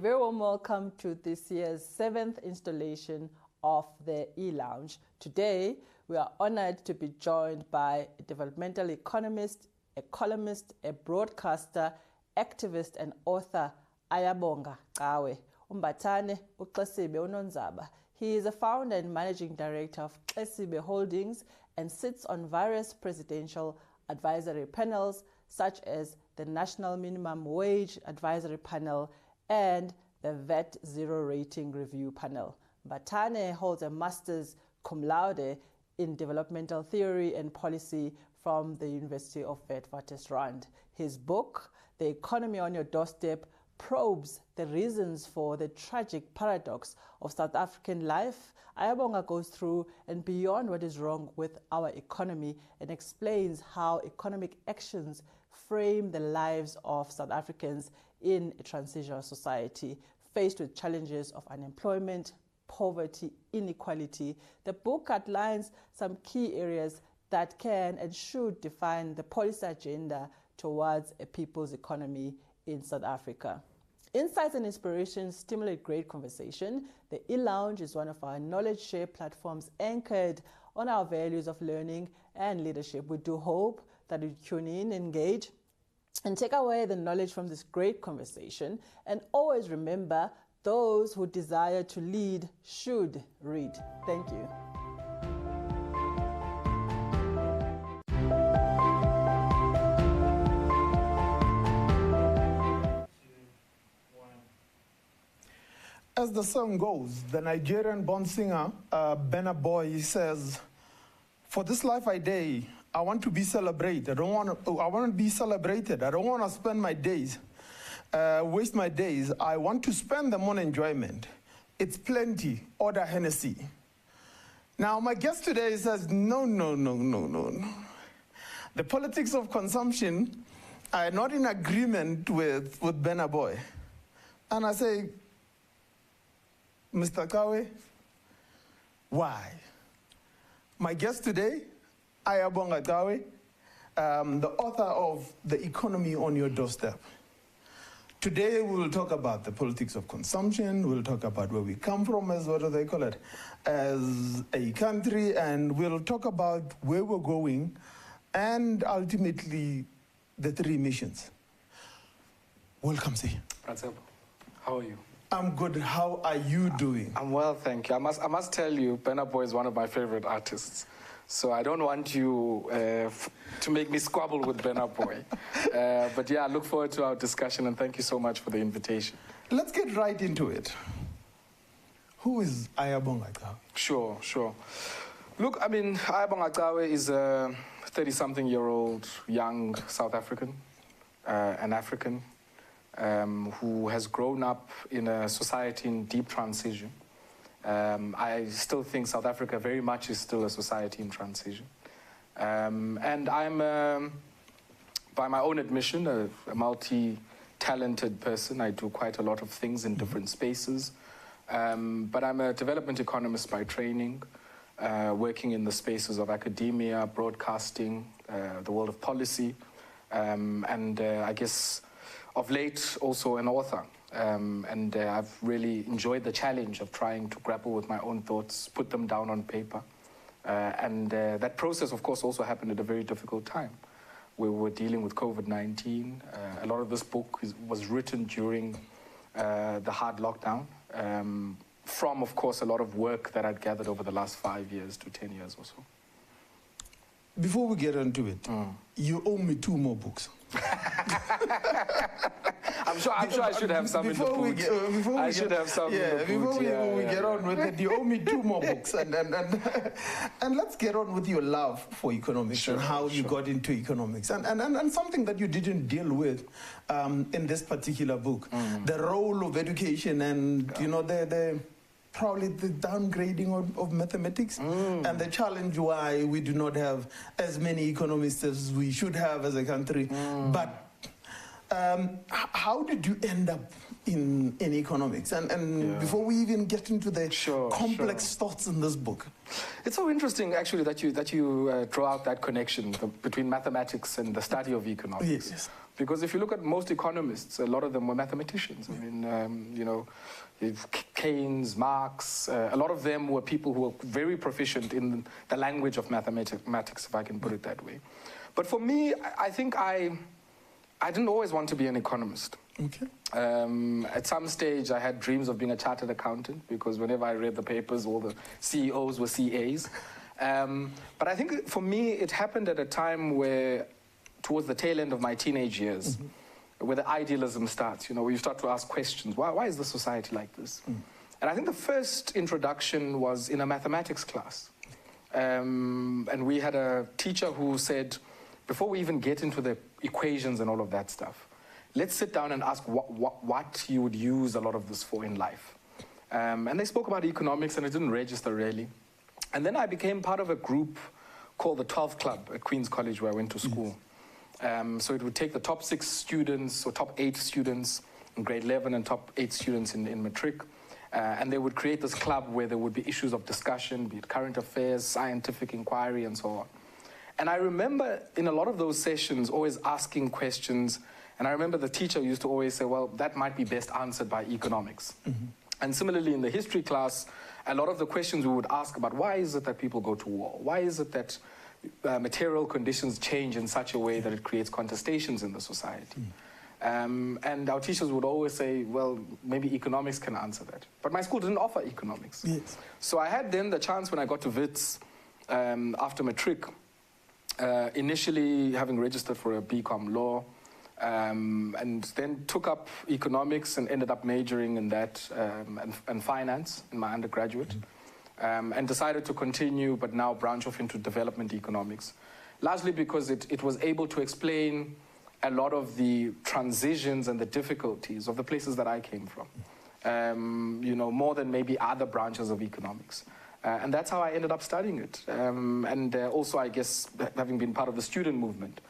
very warm welcome to this year's 7th installation of the E-Lounge. Today, we are honored to be joined by a developmental economist, a columnist, a broadcaster, activist and author, Ayabonga Cawe. Umbatane uXesibe Unonzaba. He is a founder and managing director of Tshepo Holdings and sits on various presidential advisory panels such as the National Minimum Wage Advisory Panel and the VAT Zero Rating Review Panel. Mbatane holds a master's cum laude in developmental theory and policy from the University of Witwatersrand. His book, The Economy on Your DoorStep, probes the reasons for the tragic paradox of South African life. Ayabonga goes through and beyond what is wrong with our economy and explains how economic actions frame the lives of South Africans in a transitional society faced with challenges of unemployment, poverty, inequality. The book outlines some key areas that can and should define the policy agenda towards a people's economy in South Africa. Insights and inspirations stimulate great conversation. The E-Lounge is one of our knowledge share platforms anchored on our values of learning and leadership. We do hope that you tune in, engage, and take away the knowledge from this great conversation. And always remember, those who desire to lead should read. Thank you. As the song goes, the Nigerian born singer, Burna Boy, says, "For this life I day, I want to be celebrated. I want to be celebrated. I don't want to spend my days, waste my days. I want to spend them on enjoyment. It's plenty, order Hennessy." Now, my guest today says, no. The politics of consumption are not in agreement with Burna Boy. And I say, Mr. Cawe, why? My guest today, Ayabonga Cawe, the author of The Economy on Your DoorStep. Today we will talk about the politics of consumption, we'll talk about where we come from as, what do they call it, as a country, and we'll talk about where we're going and ultimately the 3 missions. Welcome, Tshepo. Tshepo, how are you? I'm good. How are you doing? I'm well, thank you. I must tell you, Burna Boy is one of my favorite artists. So I don't want you to make me squabble with Burna Boy. But yeah, I look forward to our discussion and thank you so much for the invitation. Let's get right into it. Who is Ayabonga Cawe? Sure. Look, I mean, Ayabonga Cawe is a 30-something-year-old young South African, an African, who has grown up in a society in deep transition. I still think South Africa very much is still a society in transition. And I'm, by my own admission, a multi-talented person. I do quite a lot of things in different spaces. But I'm a development economist by training, working in the spaces of academia, broadcasting, the world of policy, and I guess of late also an author. And I've really enjoyed the challenge of trying to grapple with my own thoughts, put them down on paper. And that process, of course, also happened at a very difficult time. We were dealing with COVID-19. A lot of this book was written during the hard lockdown, from, of course, a lot of work that I'd gathered over the last 5 years to 10 years or so. Before we get into it, you owe me 2 more books. I'm sure I should have some in the boot. Before we get on with it, you owe me 2 more books. And let's get on with your love for economics and how you got into economics. And something that you didn't deal with in this particular book, the role of education and, you know, probably the downgrading of mathematics and the challenge why we do not have as many economists as we should have as a country. But how did you end up in economics? And before we even get into the complex thoughts in this book. It's so interesting, actually, that you draw out that connection between mathematics and the study of economics. Yes. Because if you look at most economists, a lot of them were mathematicians. I mean, you know, Keynes, Marx, a lot of them were people who were very proficient in the language of mathematics, if I can put it that way. But for me, I think I didn't always want to be an economist. Okay. At some stage, I had dreams of being a chartered accountant, because whenever I read the papers, all the CEOs were CAs. But I think for me, it happened at a time where, towards the tail end of my teenage years, where the idealism starts, you know, where you start to ask questions. Why is the society like this? And I think the first introduction was in a mathematics class. And we had a teacher who said, before we even get into the equations and all of that stuff, let's sit down and ask what you would use a lot of this for in life. And they spoke about economics, and it didn't register really. And then I became part of a group called the 12 Club at Queen's College, where I went to school. So it would take the top 6 students, or top 8 students in grade 11 and top 8 students in matric, and they would create this club where there would be issues of discussion, be it current affairs, scientific inquiry, and so on. And I remember in a lot of those sessions always asking questions, and I remember the teacher used to always say, well, that might be best answered by economics. And similarly in the history class, a lot of the questions we would ask about why is it that people go to war? Why is it that material conditions change in such a way that it creates contestations in the society? And our teachers would always say, well, maybe economics can answer that. But my school didn't offer economics. Yes. So I had then the chance when I got to Wits after matric, initially having registered for a BCom law, and then took up economics and ended up majoring in that and finance in my undergraduate. And decided to continue, but now branch off into development economics, largely because it was able to explain a lot of the transitions and the difficulties of the places that I came from, you know, more than maybe other branches of economics. And that's how I ended up studying it. And also, I guess, having been part of the student movement,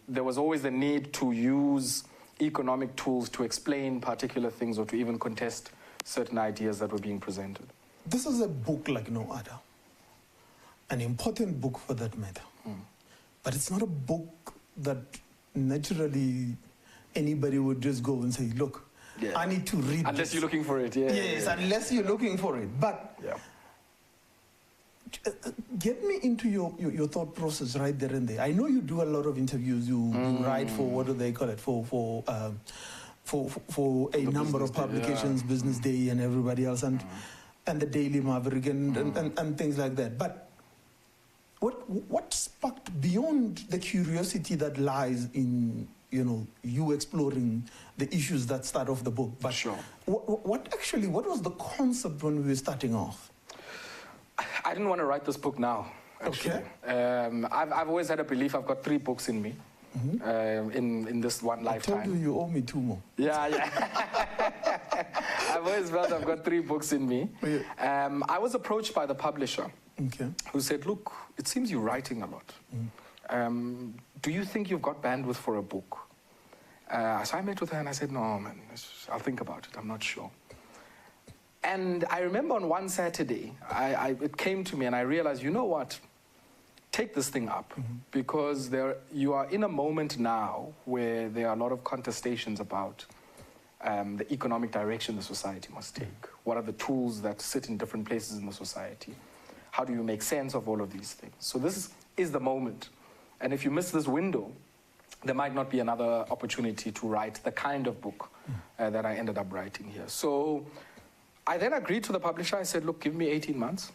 there was always the need to use economic tools to explain particular things or to even contest certain ideas that were being presented. This is a book like no other. An important book for that matter. But it's not a book that naturally anybody would just go and say, look, I need to read Unless this. you're looking for it, Yes, unless you're looking for it. But get me into your thought process right there and there. I know you do a lot of interviews. You write for, what do they call it, for a number of publications, Business Day and everybody else, and the Daily Maverick and things like that. But what sparked beyond the curiosity that lies in, you know, you exploring the issues that start off the book? But sure. What was the concept when we were starting off? I didn't want to write this book now, actually. Okay. I've always had a belief I've got 3 books in me. In this one lifetime. I told you owe me 2 more. Yeah. I've always felt I've got 3 books in me. I was approached by the publisher, who said, look, it seems you're writing a lot. Do you think you've got bandwidth for a book? So I met with her and I said, no, man, I'll think about it. I'm not sure. And I remember on one Saturday, it came to me and I realized, you know what? Take this thing up, because you are in a moment now where there are a lot of contestations about the economic direction the society must take. What are the tools that sit in different places in the society? How do you make sense of all of these things? So this is the moment. And if you miss this window, there might not be another opportunity to write the kind of book that I ended up writing here. So I then agreed to the publisher. I said, look, give me 18 months.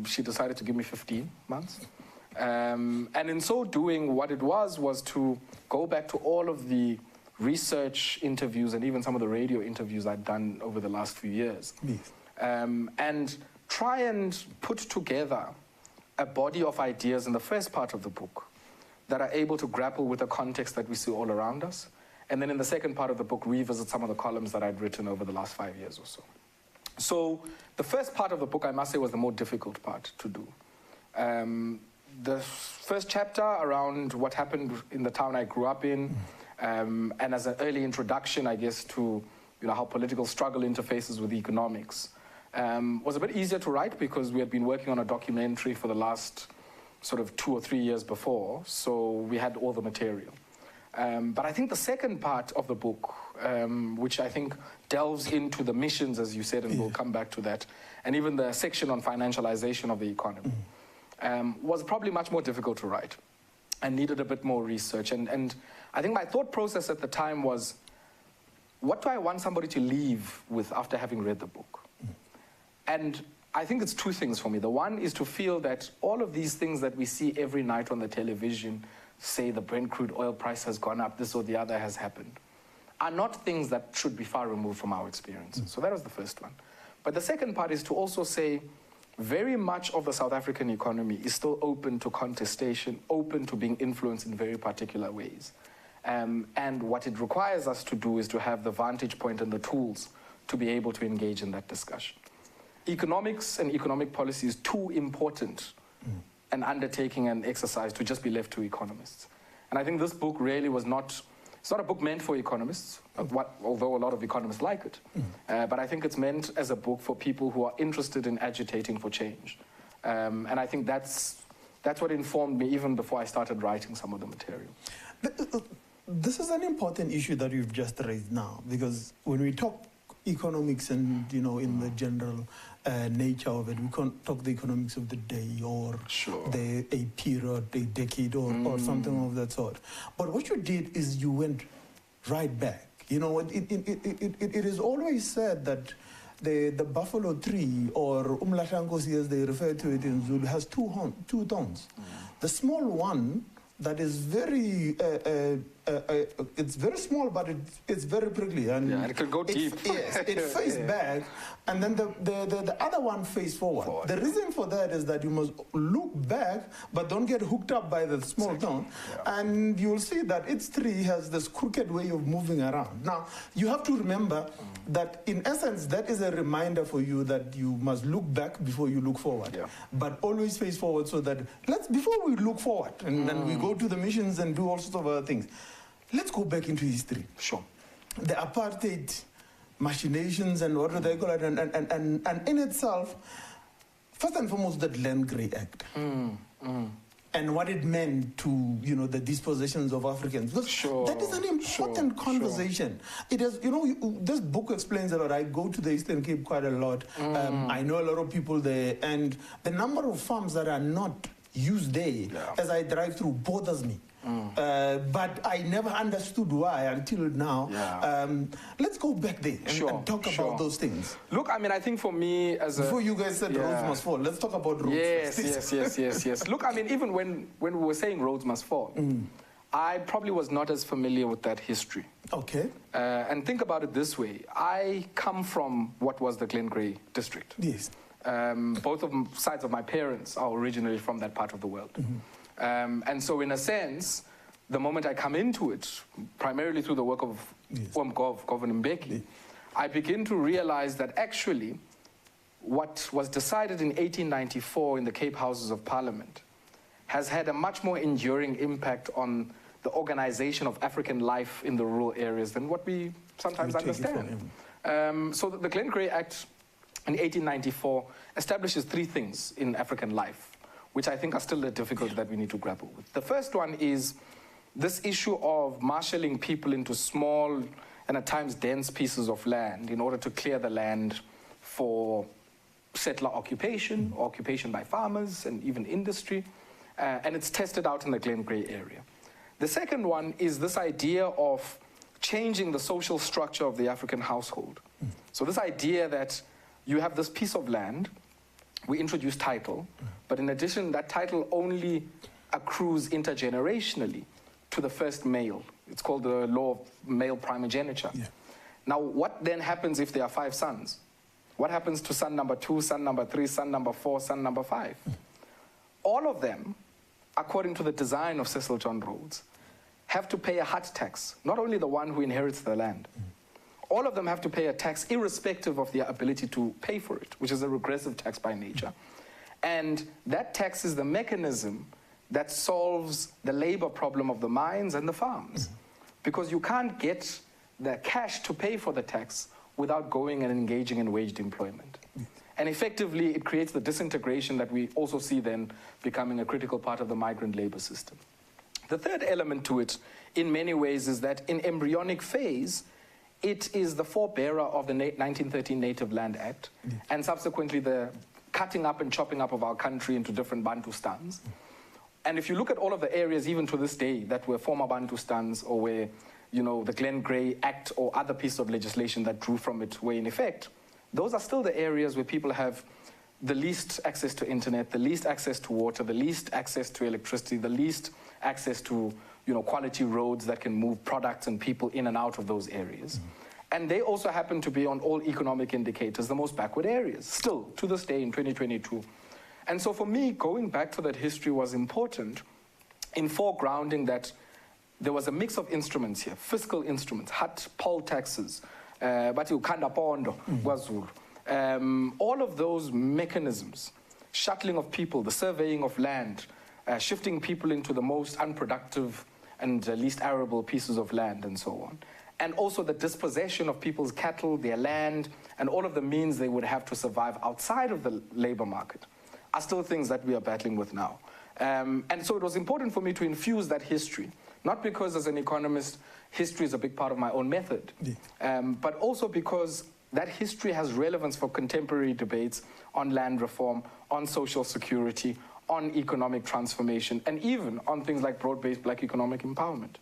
She decided to give me 15 months. And in so doing, what it was to go back to all of the research interviews and even some of the radio interviews I'd done over the last few years. And try and put together a body of ideas in the first part of the book that are able to grapple with the context that we see all around us. And then in the second part of the book, revisit some of the columns that I'd written over the last 5 years or so. So the first part of the book, I must say, was the more difficult part to do. The first chapter around what happened in the town I grew up in, and as an early introduction, I guess, to how political struggle interfaces with economics, was a bit easier to write because we had been working on a documentary for the last sort of 2 or 3 years before, so we had all the material. But I think the second part of the book, which I think delves into the missions, as you said, and we'll come back to that, and even the section on financialization of the economy, was probably much more difficult to write and needed a bit more research. And I think my thought process at the time was, what do I want somebody to leave with after having read the book? And I think it's two things for me. The one is to feel that all of these things that we see every night on the television, say the Brent crude oil price has gone up, this or the other has happened, are not things that should be far removed from our experience. So that was the first one. But the second part is to also say, very much of the South African economy is still open to contestation, open to being influenced in very particular ways. And what it requires us to do is to have the vantage point and the tools to be able to engage in that discussion. Economics and economic policy is too important an undertaking and exercise to just be left to economists. And I think this book really was not, it's not a book meant for economists, although a lot of economists like it. But I think it's meant as a book for people who are interested in agitating for change. And I think that's what informed me even before I started writing some of the material. This is an important issue that you've just raised now, because when we talk economics and, you know, in the general nature of it, we can't talk the economics of the day or a period, a decade or something of that sort. But what you did is you went right back. You know, it is always said that the buffalo tree, or umlatankosi as they refer to it in Zulu, has two tones. The small one that is very, it's very small, but it's very prickly. And yeah, and it can go deep. Yes, it faces back, and then the other one faces forward. The reason for that is that you must look back, but don't get hooked up by the small tone. Yeah. And you'll see that its tree has this crooked way of moving around. Now, you have to remember that, in essence, that is a reminder for you that you must look back before you look forward. Yeah. But always face forward, so that, before we look forward, and then we go to the missions and do all sorts of other things, let's go back into history. Sure. The apartheid machinations and what do they call it, and in itself, first and foremost, the Land Grey Act. And what it meant to, you know, the dispossessions of Africans. That is an important conversation. It is, you know, this book explains a lot. I go to the Eastern Cape quite a lot. I know a lot of people there, and the number of farms that are not used there as I drive through bothers me. But I never understood why until now. Let's go back there and talk about those things. Look, I mean, I think for me, before you guys said roads must fall, let's talk about roads. Yes. Look, I mean, even when we were saying roads must fall, I probably was not as familiar with that history. Okay. And think about it this way. I come from what was the Glen Grey district. Yes. Both of sides of my parents are originally from that part of the world. And so in a sense, the moment I come into it, primarily through the work of Kgobe, I begin to realize that actually what was decided in 1894 in the Cape Houses of Parliament has had a much more enduring impact on the organization of African life in the rural areas than what we sometimes understand. So the Glen Grey Act in 1894 establishes three things in African life, which I think are still a difficulty that we need to grapple with. The first one is this issue of marshalling people into small and at times dense pieces of land in order to clear the land for settler occupation, or occupation by farmers and even industry. And it's tested out in the Glen Grey area. The second one is this idea of changing the social structure of the African household. So this idea that you have this piece of land, we introduce title, but in addition, that title only accrues intergenerationally to the first male. It's called the law of male primogeniture. Now, what then happens if there are 5 sons? What happens to son number 2, son number 3, son number 4, son number 5? All of them, according to the design of Cecil John Rhodes, have to pay a hut tax, not only the one who inherits the land. All of them have to pay a tax irrespective of their ability to pay for it, which is a regressive tax by nature. And that tax is the mechanism that solves the labor problem of the mines and the farms. Because you can't get the cash to pay for the tax without going and engaging in waged employment. And effectively, it creates the disintegration that we also see then becoming a critical part of the migrant labor system. The third element to it, in many ways, is that in embryonic phase, it is the forebearer of the 1913 Native Land Act, and subsequently the cutting up and chopping up of our country into different Bantustans. And if you look at all of the areas, even to this day, that were former Bantustans, or where, the Glenn Gray Act or other pieces of legislation that drew from it were in effect, those are still the areas where people have the least access to internet, the least access to water, the least access to electricity, the least access to, quality roads that can move products and people in and out of those areas. And they also happen to be on all economic indicators the most backward areas, still, to this day in 2022. And so for me, going back to that history was important in foregrounding that there was a mix of instruments here, fiscal instruments, HUT, poll taxes, all of those mechanisms, shuttling of people, the surveying of land, shifting people into the most unproductive and least arable pieces of land and so on. And also the dispossession of people's cattle, their land, and all of the means they would have to survive outside of the labor market are still things that we are battling with now. And so it was important for me to infuse that history, not because as an economist, history is a big part of my own method, but also because that history has relevance for contemporary debates on land reform, on social security, on economic transformation, and even on things like broad-based black economic empowerment.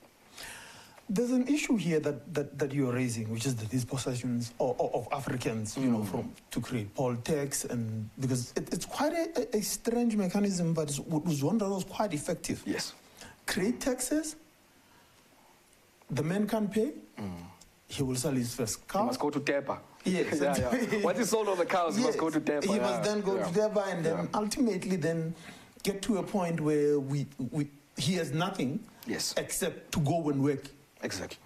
There's an issue here that you're raising, which is the dispossessions of Africans, to create poll tax, and because it's quite a strange mechanism, but it was one that was quite effective. Yes. Create taxes, the man can't pay, he will sell his first car. He must go to Tepa. Yes. Once he sold all the cows, he must go to Tepa. He must then go to Tepa and then ultimately then get to a point where he has nothing except to go and work. Exactly.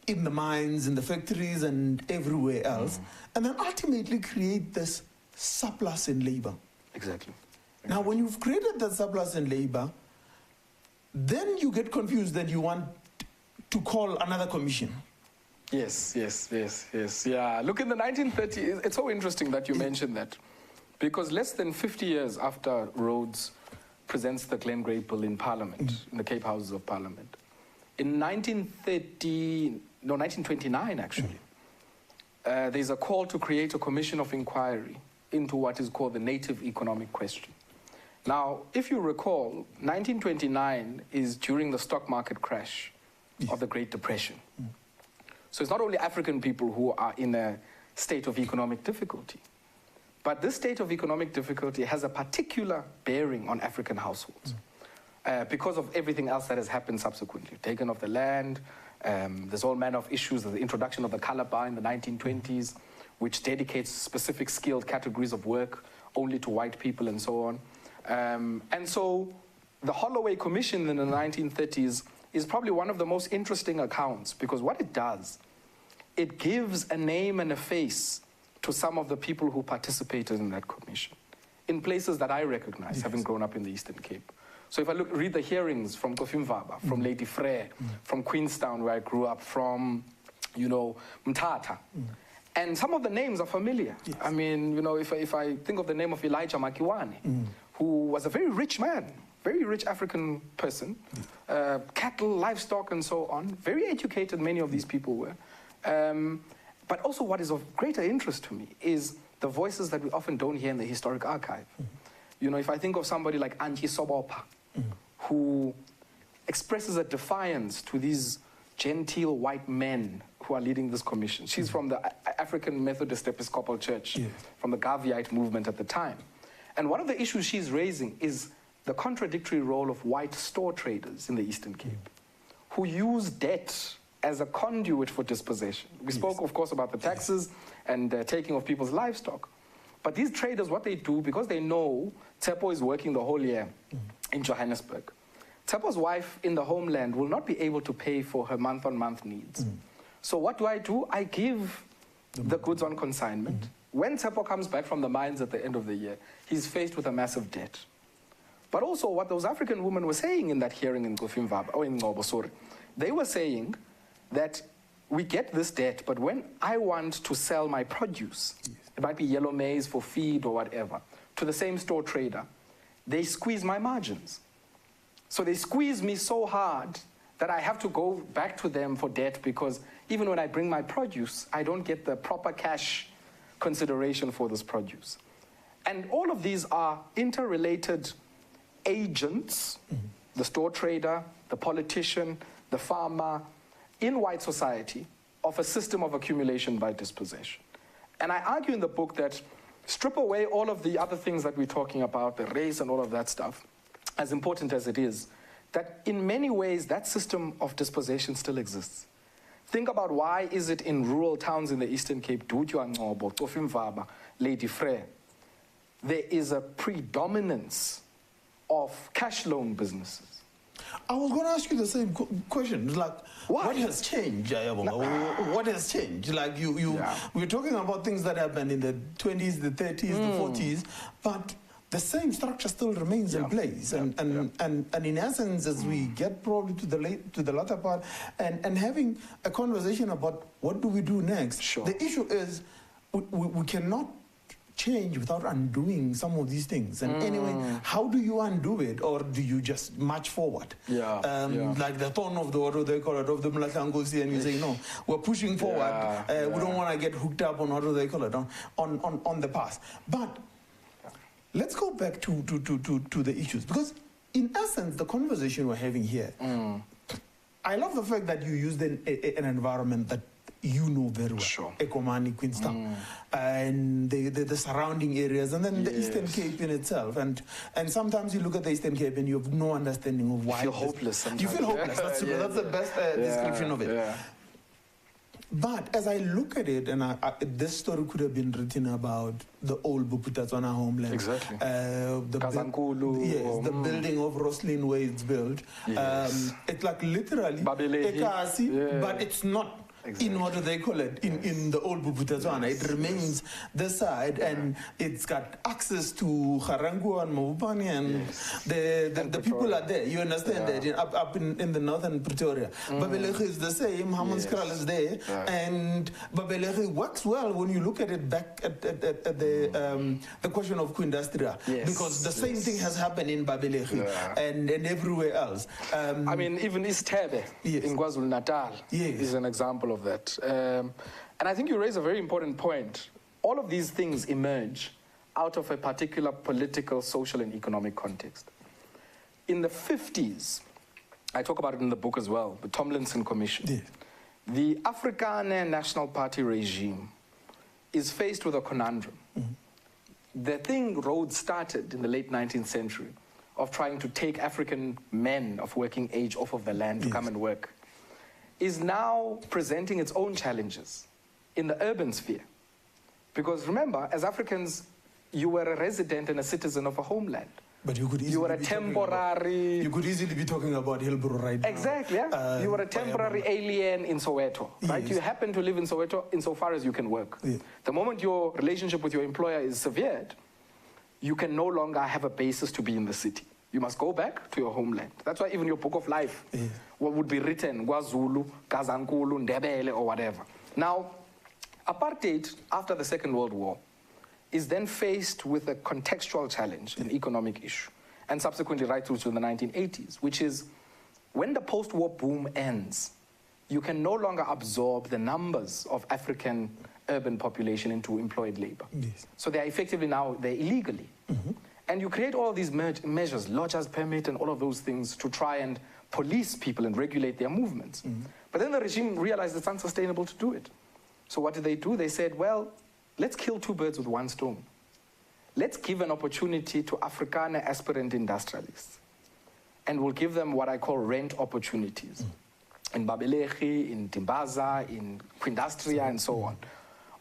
In the mines, in the factories, and everywhere else, and then ultimately create this surplus in labor. Exactly. Now, when you've created that surplus in labor, then you get confused and you want to call another commission. Yes. Yeah. Look, in the 1930s, it's so interesting that you mentioned that, because less than 50 years after Rhodes presents the Glenn Gray Bill in Parliament, in the Cape Houses of Parliament, in 1929, actually, there's a call to create a commission of inquiry into what is called the native economic question. Now, if you recall, 1929 is during the stock market crash of the Great Depression. So it's not only African people who are in a state of economic difficulty, but this state of economic difficulty has a particular bearing on African households. Because of everything else that has happened subsequently. Taken off the land, there's all manner of issues, the introduction of the color bar in the 1920s, which dedicates specific skilled categories of work only to white people and so on. And so the Holloway Commission in the 1930s is probably one of the most interesting accounts, because what it does, it gives a name and a face to some of the people who participated in that commission, in places that I recognize, having grown up in the Eastern Cape. So if I read the hearings from Kofimvaba, from Lady Frere, from Queenstown, where I grew up, from, Mthatha, and some of the names are familiar. Yes. I mean, if I think of the name of Elijah Makiwane, who was a very rich man, very rich African person, cattle, livestock, and so on, very educated, many of these people were. But also what is of greater interest to me is the voices that we often don't hear in the historic archive. If I think of somebody like Antjie Sobopa, who expresses a defiance to these genteel white men who are leading this commission. She's from the African Methodist Episcopal Church, from the Garveyite movement at the time. And one of the issues she's raising is the contradictory role of white store traders in the Eastern Cape, who use debt as a conduit for dispossession. We spoke, of course, about the taxes and taking of people's livestock. But these traders, what they do, because they know Tshepo is working the whole year in Johannesburg, Tshepo's wife in the homeland will not be able to pay for her month-on-month needs. So what do? I give the goods on consignment. When Tshepo comes back from the mines at the end of the year, he's faced with a massive debt. But also what those African women were saying in that hearing in Kofimvaba, or in Ngobo, sorry, they were saying that we get this debt, but when I want to sell my produce, it might be yellow maize for feed or whatever, to the same store trader, they squeeze my margins. So they squeeze me so hard that I have to go back to them for debt, because even when I bring my produce, I don't get the proper cash consideration for this produce. And all of these are interrelated agents, the store trader, the politician, the farmer, in white society, of a system of accumulation by dispossession. And I argue in the book that strip away all of the other things that we're talking about, the race and all of that stuff, as important as it is, that in many ways that system of dispossession still exists. Think about why is it in rural towns in the Eastern Cape, Lady Frere, there is a predominance of cash loan businesses. I was going to ask you the same question. Like, what has changed, Ayabonga? What has changed? Like, we're talking about things that happened in the 20s, the 30s, the 40s, but the same structure still remains in place. And in essence, as we get probably to the latter part and having a conversation about what do we do next, the issue is we cannot change without undoing some of these things. And anyway, how do you undo it, or do you just march forward? Like the tone of the, what do they call it, of the Mlatangosi, and you say, no, we're pushing forward. We don't want to get hooked up on, what do they call it, on the past. But let's go back to the issues, because in essence, the conversation we're having here, I love the fact that you used an environment that you know very well, Ekomani, Queenstown, and the surrounding areas, and then the Eastern Cape in itself. And sometimes you look at the Eastern Cape and you have no understanding of why. You feel hopeless sometimes. You feel hopeless, that's true. That's the best description of it. But as I look at it, and this story could have been written about the old Buputatswana homeland. Exactly. The building of Roslyn, where it's built. It's like literally Ekasi, but it's not. In what do they call it? In the old Buputatswana, it remains the side, and it's got access to Harangu and Mabupani, and the people are there. You understand that up in the northern Pretoria. Babelege is the same. Hammanskraal is there, and Babelege works well when you look at it back at the question of Quindustria, because the same thing has happened in Babelege and everywhere else. I mean, even East Tebe in KwaZulu-Natal is an example of that. And I think you raise a very important point. All of these things emerge out of a particular political, social, and economic context. In the 50s, I talk about it in the book as well, the Tomlinson Commission. The Afrikaner National Party regime is faced with a conundrum. The road started in the late 19th century of trying to take African men of working age off of the land to come and work, is now presenting its own challenges in the urban sphere. Because remember, as Africans, you were a resident and a citizen of a homeland. But you could easily you were a temporary... you could easily be talking about Hillbrow right now. Exactly, you were a temporary alien in Soweto, right? You happen to live in Soweto insofar as you can work. The moment your relationship with your employer is severed, you can no longer have a basis to be in the city. You must go back to your homeland. That's why even your book of life what would be written, KwaZulu, Gazankulu, Ndebele, or whatever. Now, apartheid, after the Second World War, is then faced with a contextual challenge, an economic issue, and subsequently right through to the 1980s, which is when the post-war boom ends, you can no longer absorb the numbers of African urban population into employed labor. So they're effectively now, they're illegally. And you create all of these measures, lodger's permit and all of those things to try and police people and regulate their movements. But then the regime realized it's unsustainable to do it. So what did they do? They said, well, let's kill two birds with one stone. Let's give an opportunity to Afrikaner aspirant industrialists. And we'll give them what I call rent opportunities. In Babelege, in Timbaza, in Quindustria, and so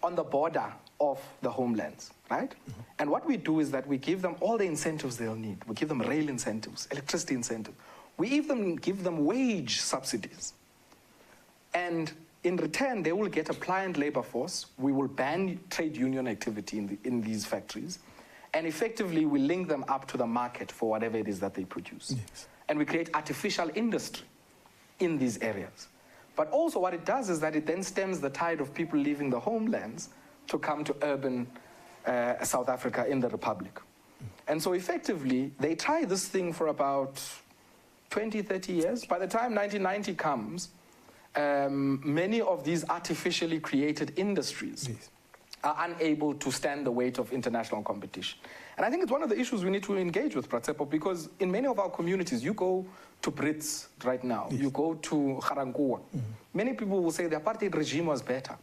on the border of the homelands, right? And what we do is that we give them all the incentives they'll need. We give them rail incentives, electricity incentives. We even give them wage subsidies. And in return, they will get a pliant labor force. We will ban trade union activity in these factories. And effectively, we link them up to the market for whatever it is that they produce. And we create artificial industry in these areas. But also what it does is that it then stems the tide of people leaving the homelands to come to urban South Africa in the Republic. And so effectively, they try this thing for about 20, 30 years. By the time 1990 comes, many of these artificially created industries are unable to stand the weight of international competition. And I think it's one of the issues we need to engage with, Tshepo, because in many of our communities, you go to Brits right now, you go to Garankuwa, many people will say the apartheid regime was better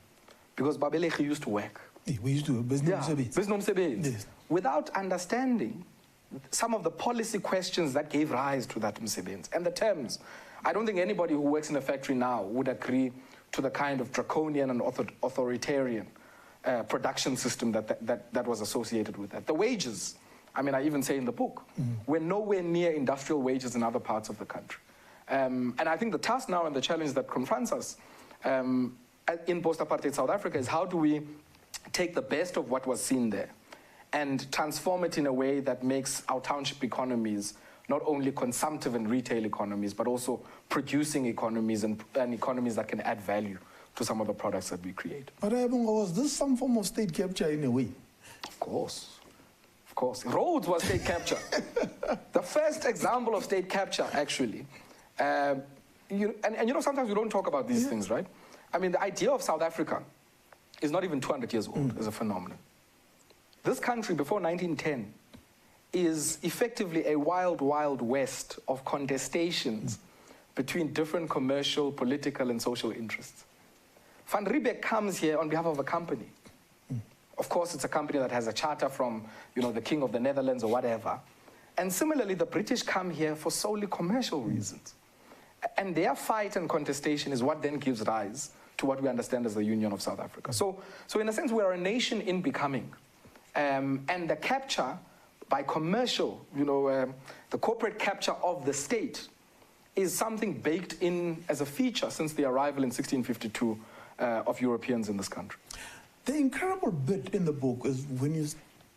because Babelegi used to work. We used to business without understanding some of the policy questions that gave rise to that msebenzi and the terms. I don't think anybody who works in a factory now would agree to the kind of draconian and authoritarian production system that was associated with that. The wages, I mean, I even say in the book, we're nowhere near industrial wages in other parts of the country. And I think the task now and the challenge that confronts us in post-apartheid South Africa is how do we take the best of what was seen there and transform it in a way that makes our township economies not only consumptive and retail economies, but also producing economies and economies that can add value to some of the products that we create. But was this some form of state capture in a way? Of course. Of course. Roads was state capture. The first example of state capture, actually. And you know, sometimes we don't talk about these things, right? I mean, the idea of South Africa is not even 200 years old as a phenomenon. This country, before 1910, is effectively a wild, wild west of contestations between different commercial, political, and social interests. Van Riebeeck comes here on behalf of a company. Of course, it's a company that has a charter from, you know, the King of the Netherlands or whatever. And similarly, the British come here for solely commercial reasons. And their fight and contestation is what then gives rise to what we understand as the Union of South Africa. So in a sense, we are a nation in becoming. And the capture by commercial, you know, the corporate capture of the state is something baked in as a feature since the arrival in 1652 of Europeans in this country. The incredible bit in the book is when you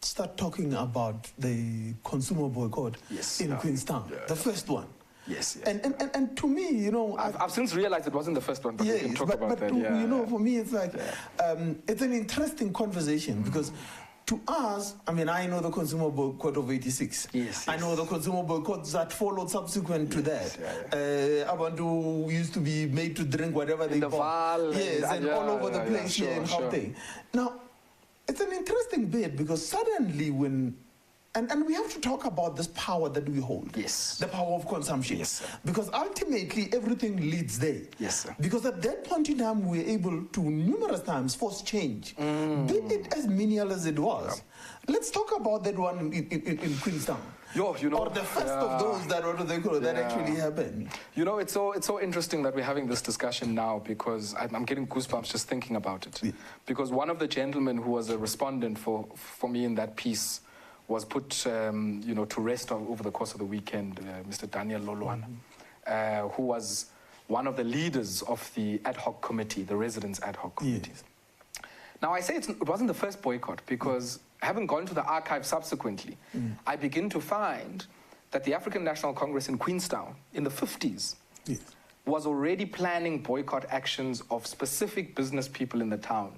start talking about the consumer boycott in Queenstown, the first one. Yes. And to me, you know, I've since realized it wasn't the first one, but we can talk about that. You know, for me, it's like it's an interesting conversation because to us, I mean, I know the consumer boycott of '86. Yes. I know the consumer boycotts that followed subsequent to that. Abantu used to be made to drink whatever they bought. And all over the place here in Gauteng. Now, it's an interesting bit because suddenly when and we have to talk about this power that we hold. Yes. The power of consumption. Yes, sir. Because ultimately everything leads there. Yes, sir. Because at that point in time we were able to numerous times force change. Be it as menial as it was. Let's talk about that one in Queenstown. You know, or the first of those that actually happened. You know, it's so interesting that we're having this discussion now because I'm getting goosebumps just thinking about it. Yeah. Because one of the gentlemen who was a respondent for me in that piece was put, you know, to rest over the course of the weekend, Mr. Daniel Lolwana, who was one of the leaders of the ad hoc committee, the residents ad hoc committee. Yeah. Now, I say it wasn't the first boycott because having gone to the archive subsequently, I begin to find that the African National Congress in Queenstown in the 50s was already planning boycott actions of specific business people in the town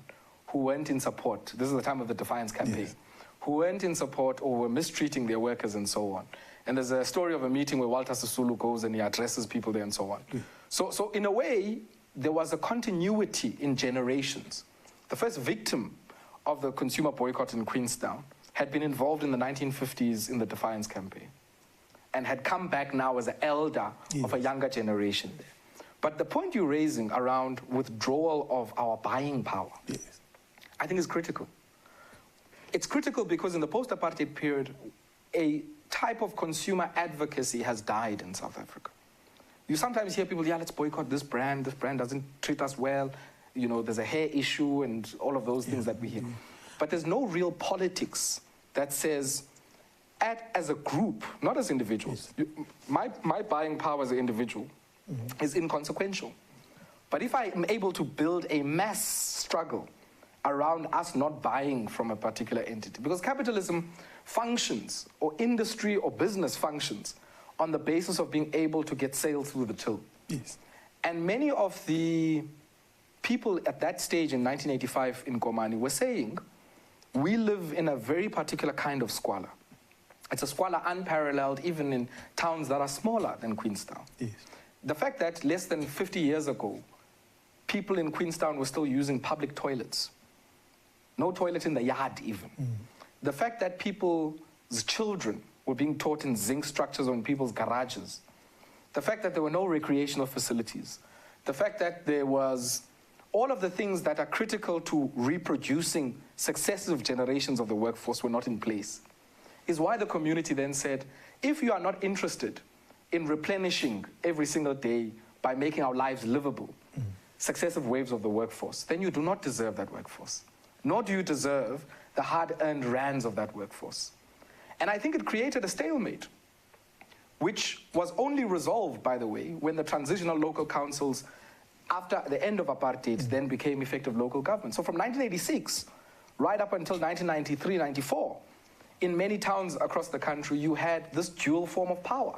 who weren't in support. This is the time of the Defiance campaign. Yes. Who weren't in support or were mistreating their workers and so on. And there's a story of a meeting where Walter Sisulu goes and he addresses people there and so on. So in a way, there was a continuity in generations. The first victim of the consumer boycott in Queenstown had been involved in the 1950s in the Defiance campaign and had come back now as an elder of a younger generation there. But the point you're raising around withdrawal of our buying power, I think is critical. It's critical because in the post-apartheid period, a type of consumer advocacy has died in South Africa. You sometimes hear people, let's boycott this brand doesn't treat us well, you know, there's a hair issue and all of those things that we hear. But there's no real politics that says, as a group, not as individuals, my buying power as an individual is inconsequential. But if I am able to build a mass struggle around us not buying from a particular entity. Because capitalism functions, or industry or business functions, on the basis of being able to get sales through the till. Yes. And many of the people at that stage in 1985 in Komani were saying, we live in a very particular kind of squalor. It's a squalor unparalleled even in towns that are smaller than Queenstown. Yes. The fact that less than 50 years ago, people in Queenstown were still using public toilets. No toilet in the yard even. The fact that people's children were being taught in zinc structures on people's garages. The fact that there were no recreational facilities. The fact that there was all of the things that are critical to reproducing successive generations of the workforce were not in place, is why the community then said, if you are not interested in replenishing every single day by making our lives livable, successive waves of the workforce, then you do not deserve that workforce, nor do you deserve the hard-earned rands of that workforce. And I think it created a stalemate, which was only resolved, by the way, when the transitional local councils, after the end of apartheid, then became effective local government. So from 1986, right up until 1993, 94, in many towns across the country, you had this dual form of power,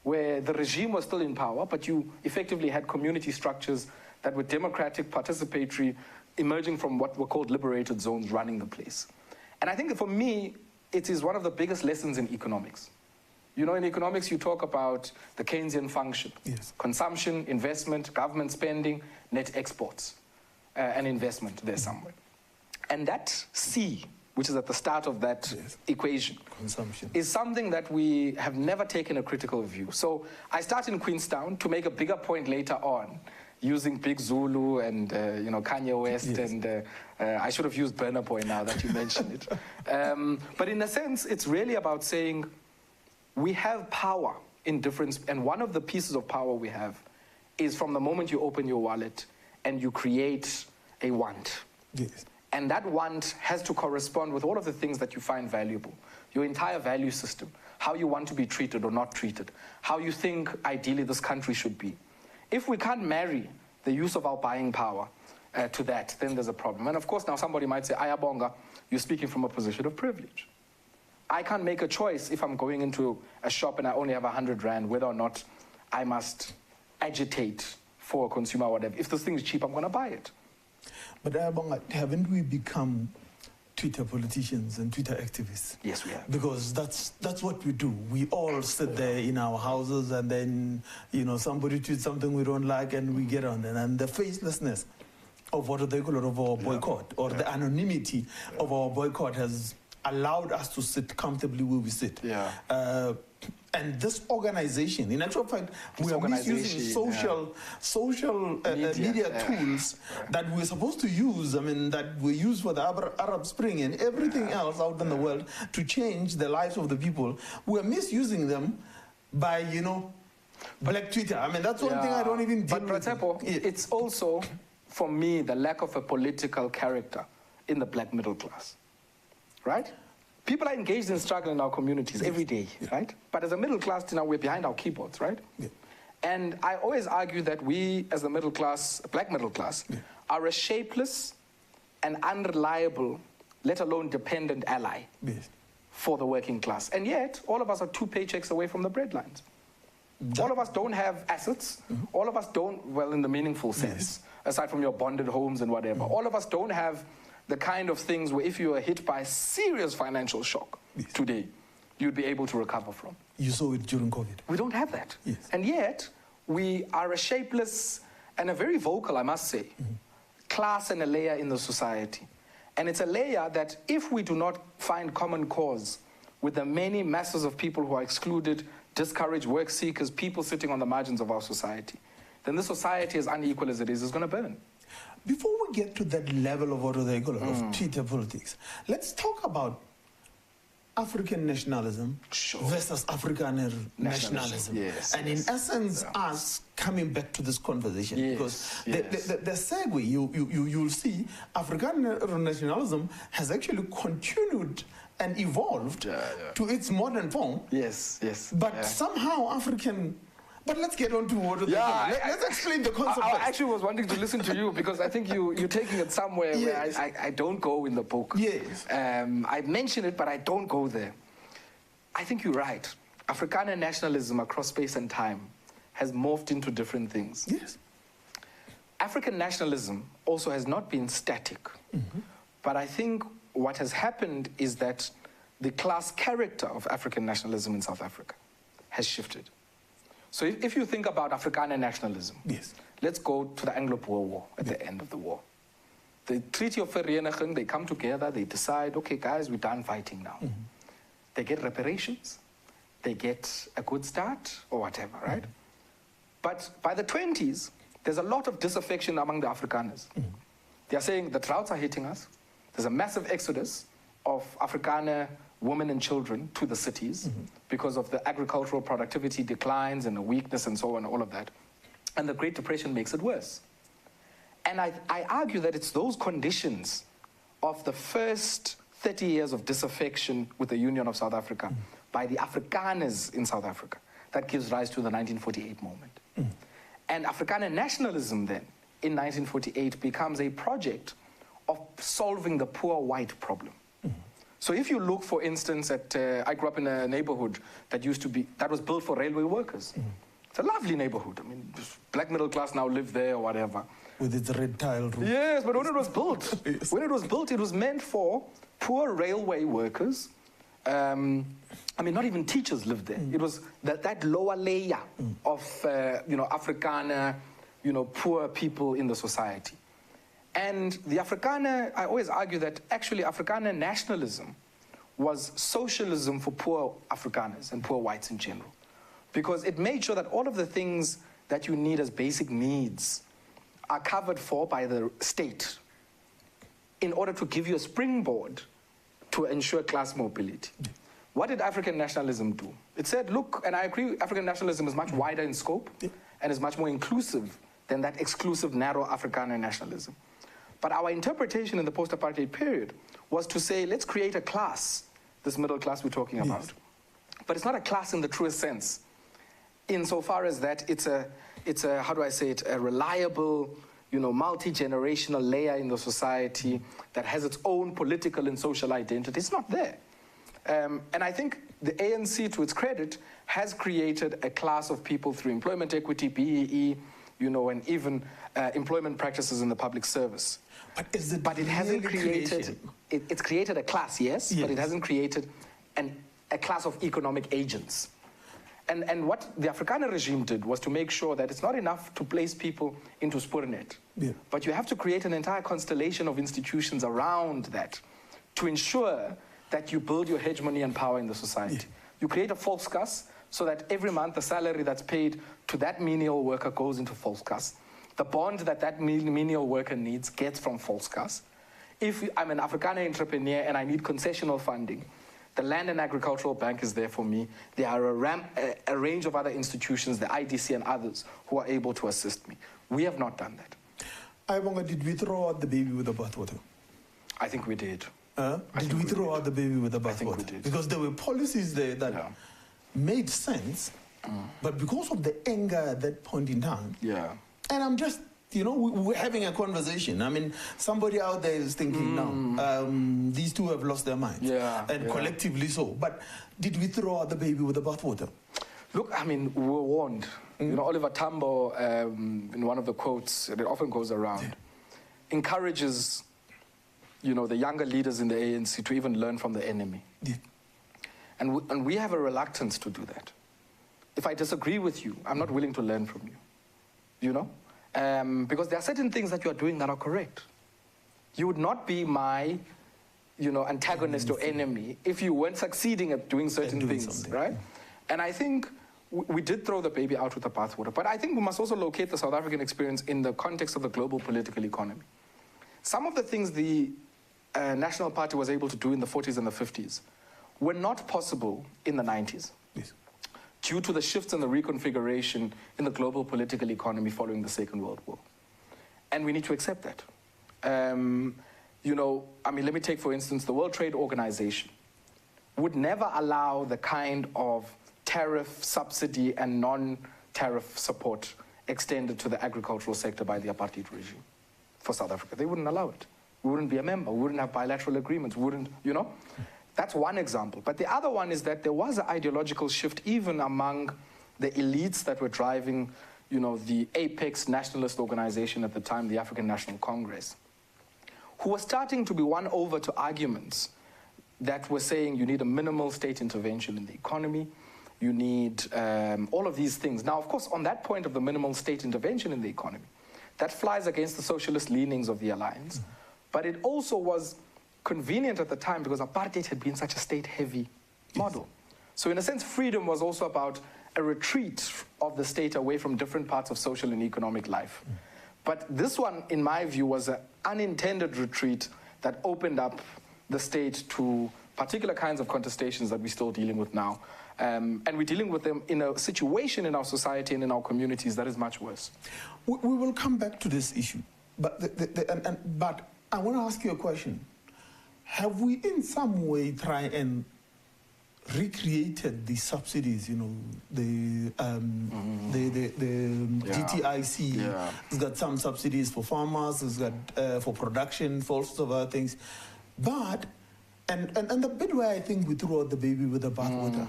where the regime was still in power, but you effectively had community structures that were democratic, participatory, emerging from what were called liberated zones running the place. And I think for me, it is one of the biggest lessons in economics. You know, in economics, you talk about the Keynesian function. Yes. Consumption, investment, government spending, net exports, and investment there somewhere. And that C, which is at the start of that equation, Consumption, is something that we have never taken a critical view. So I start in Queenstown to make a bigger point later on, using Big Zulu and you know, Kanye West, and I should have used Burna Boy now that you mentioned it. But in a sense, it's really about saying we have power in difference, and one of the pieces of power we have is from the moment you open your wallet and you create a want. yes, And that want has to correspond with all of the things that you find valuable. Your entire value system, how you want to be treated or not treated, how you think ideally this country should be. If we can't marry the use of our buying power to that, then there's a problem. And of course, now somebody might say, Ayabonga, you're speaking from a position of privilege. I can't make a choice if I'm going into a shop and I only have 100 Rand, whether or not I must agitate for a consumer or whatever. If this thing is cheap, I'm going to buy it. But haven't we become Twitter politicians and Twitter activists? Yes, we have. Because that's what we do. We all sit there in our houses, and then, you know, somebody tweets something we don't like and we get on it. And the facelessness of what they call of our boycott, or the anonymity of our boycott, has allowed us to sit comfortably where we sit. And this organization, in actual fact, we are misusing social media tools that we're supposed to use, I mean, that we use for the Arab Spring and everything else out in the world to change the lives of the people. We're misusing them by, you know, black Twitter. I mean, that's one thing I don't even deal with. But Tshepo, it's also, for me, the lack of a political character in the black middle class, right? People are engaged in struggle in our communities every day, right? But as a middle class, now we're behind our keyboards, right? And I always argue that we, as the middle class, black middle class, are a shapeless and unreliable, let alone dependent ally for the working class. And yet, all of us are 2 paychecks away from the breadlines. All of us don't have assets. All of us don't, well, in the meaningful sense, aside from your bonded homes and whatever. All of us don't have the kind of things where if you are hit by a serious financial shock today, you'd be able to recover from. You saw it during COVID. We don't have that. And yet, we are a shapeless and a very vocal, I must say, class and a layer in the society. And it's a layer that if we do not find common cause with the many masses of people who are excluded, discouraged, work seekers, people sitting on the margins of our society, then the society, as unequal as it is going to burn. Before we get to that level of what they call of Twitter politics, let's talk about African nationalism versus African nationalism. And in essence, us coming back to this conversation, because the segue, you'll see African nationalism has actually continued and evolved to its modern form. But somehow African... But let's get on to what let's explain the concept. I actually was wanting to listen to you because I think you're taking it somewhere where I don't go in the book. I mention it, but I don't go there. I think you're right. Afrikaner nationalism across space and time has morphed into different things. African nationalism also has not been static. But I think what has happened is that the class character of African nationalism in South Africa has shifted. So if you think about Afrikaner nationalism, Yes. let's go to the Anglo-Boer War at the end of the war. The Treaty of Vereniging, they come together, they decide, okay, guys, we're done fighting now. They get reparations, they get a good start, or whatever, right? But by the 20s, there's a lot of disaffection among the Afrikaners. They're saying the droughts are hitting us. There's a massive exodus of Afrikaner women and children to the cities because of the agricultural productivity declines and the weakness and so on, all of that. And the Great Depression makes it worse. And I argue that it's those conditions of the first 30 years of disaffection with the Union of South Africa by the Afrikaners in South Africa that gives rise to the 1948 moment. And Afrikaner nationalism then, in 1948, becomes a project of solving the poor white problem. So if you look, for instance, at, I grew up in a neighborhood that was built for railway workers. It's a lovely neighborhood. I mean, black middle class now live there or whatever. With its red tile roof. Yes, but when it was built, Yes. when it was built, it was meant for poor railway workers. I mean, not even teachers lived there. It was that lower layer of, Afrikaner, poor people in the society. And the Afrikaner, I always argue that actually Afrikaner nationalism was socialism for poor Afrikaners and poor whites in general. Because it made sure that all of the things that you need as basic needs are covered for by the state in order to give you a springboard to ensure class mobility. What did African nationalism do? It said, look, and I agree, African nationalism is much wider in scope and is much more inclusive than that exclusive, narrow Afrikaner nationalism. But our interpretation in the post-apartheid period was to say, let's create a class, this middle class we're talking about. But it's not a class in the truest sense, insofar as that it's a how do I say it, a reliable, multi-generational layer in the society that has its own political and social identity. It's not there. And I think the ANC, to its credit, has created a class of people through employment equity, BEE, and even employment practices in the public service. But it hasn't created, it's created a class, yes, but it hasn't created a class of economic agents. And what the Afrikaner regime did was to make sure that it's not enough to place people into Spoornet, but you have to create an entire constellation of institutions around that to ensure that you build your hegemony and power in the society. You create a Volkskas so that every month the salary that's paid to that menial worker goes into Volkskas. The bond that menial worker needs gets from Volkskas. If I'm an Afrikaner entrepreneur and I need concessional funding, the Land and Agricultural Bank is there for me. There are a range of other institutions, the IDC and others, who are able to assist me. We have not done that. Ayabonga, did we throw out the baby with the bathwater? I think we did. Did we throw out the baby with the bathwater? I think we did. Because there were policies there that made sense, but because of the anger at that point in time, and I'm just, we're having a conversation. I mean, somebody out there is thinking, no, these two have lost their minds, and collectively so. But did we throw out the baby with the bathwater? Look, I mean, we were warned. Oliver Tambo, in one of the quotes, and it often goes around, encourages, the younger leaders in the ANC to even learn from the enemy. And we have a reluctance to do that. If I disagree with you, I'm not willing to learn from you, because there are certain things that you are doing that are correct. You would not be my, antagonist or enemy if you weren't succeeding at doing certain things, right? And I think we did throw the baby out with the bathwater, but I think we must also locate the South African experience in the context of the global political economy. Some of the things the National Party was able to do in the 40s and the 50s were not possible in the 90s. Due to the shifts and the reconfiguration in the global political economy following the Second World War. And we need to accept that. Let me take, for instance, the World Trade Organization would never allow the kind of tariff subsidy and non-tariff support extended to the agricultural sector by the apartheid regime for South Africa. They wouldn't allow it. We wouldn't be a member. We wouldn't have bilateral agreements. We wouldn't, That's one example. But the other one is that there was an ideological shift even among the elites that were driving, the apex nationalist organization at the time, the African National Congress, who were starting to be won over to arguments that were saying you need a minimal state intervention in the economy, you need all of these things. Now, of course, on that point of the minimal state intervention in the economy, that flies against the socialist leanings of the alliance, but it also was convenient at the time because apartheid had been such a state-heavy model. So in a sense, freedom was also about a retreat of the state away from different parts of social and economic life. But this one, in my view, was an unintended retreat that opened up the state to particular kinds of contestations that we're still dealing with now. And we're dealing with them in a situation in our society and in our communities that is much worse. We will come back to this issue, but, but I want to ask you a question. Have we in some way tried and recreated the subsidies, you know, the GTIC has got some subsidies for farmers, it's got for production, for all sorts of other things. But, and the bit where I think we threw out the baby with the bathwater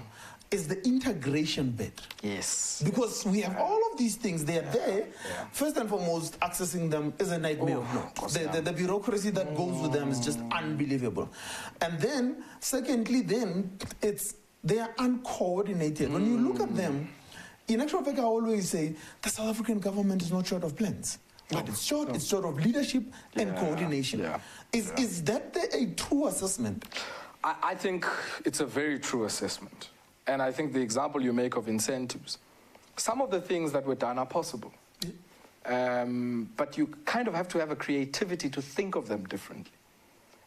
is the integration bit. Yes. Because we have all of these things, they are there. First and foremost, accessing them is a nightmare of note. The bureaucracy that goes with them is just unbelievable. And then, secondly, they are uncoordinated. When you look at them, in actual fact, I always say, the South African government is not short of plans. But it's short of leadership and coordination. Is that a true assessment? I think it's a very true assessment. And I think the example you make of incentives, some of the things that were done are possible. But you kind of have to have a creativity to think of them differently.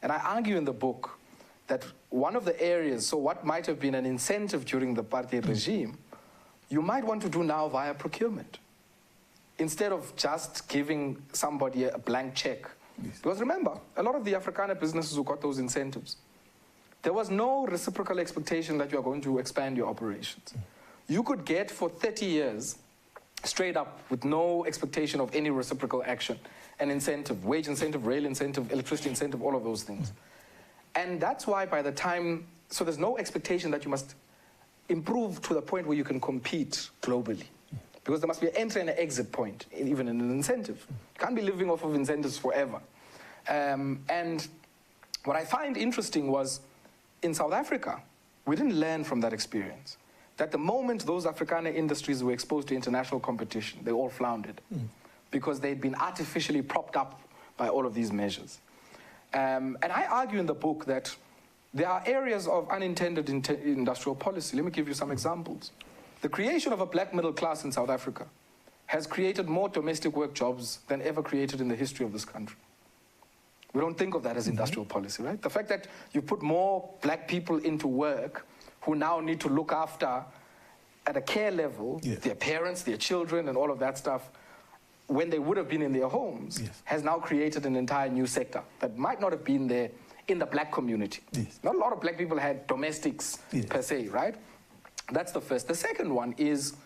And I argue in the book that one of the areas, so what might have been an incentive during the apartheid regime, you might want to do now via procurement. Instead of just giving somebody a blank check. Because remember, a lot of the Afrikaner businesses who got those incentives, there was no reciprocal expectation that you are going to expand your operations. You could get for 30 years, straight up, with no expectation of any reciprocal action, an incentive, wage incentive, rail incentive, electricity incentive, all of those things. And that's why by the time, so there's no expectation that you must improve to the point where you can compete globally. Because there must be an entry and an exit point, even in an incentive. You can't be living off of incentives forever. And what I find interesting was, in South Africa, we didn't learn from that experience. That the moment those Afrikaner industries were exposed to international competition, they all floundered. Because they'd been artificially propped up by all of these measures. And I argue in the book that there are areas of unintended industrial policy. Let me give you some examples. The creation of a black middle class in South Africa has created more domestic work jobs than ever created in the history of this country. We don't think of that as industrial policy, right? The fact that you put more black people into work who now need to look after, at a care level, their parents, their children, and all of that stuff, when they would have been in their homes, has now created an entire new sector that might not have been there in the black community. Not a lot of black people had domestics per se, right? That's the first. The second one is,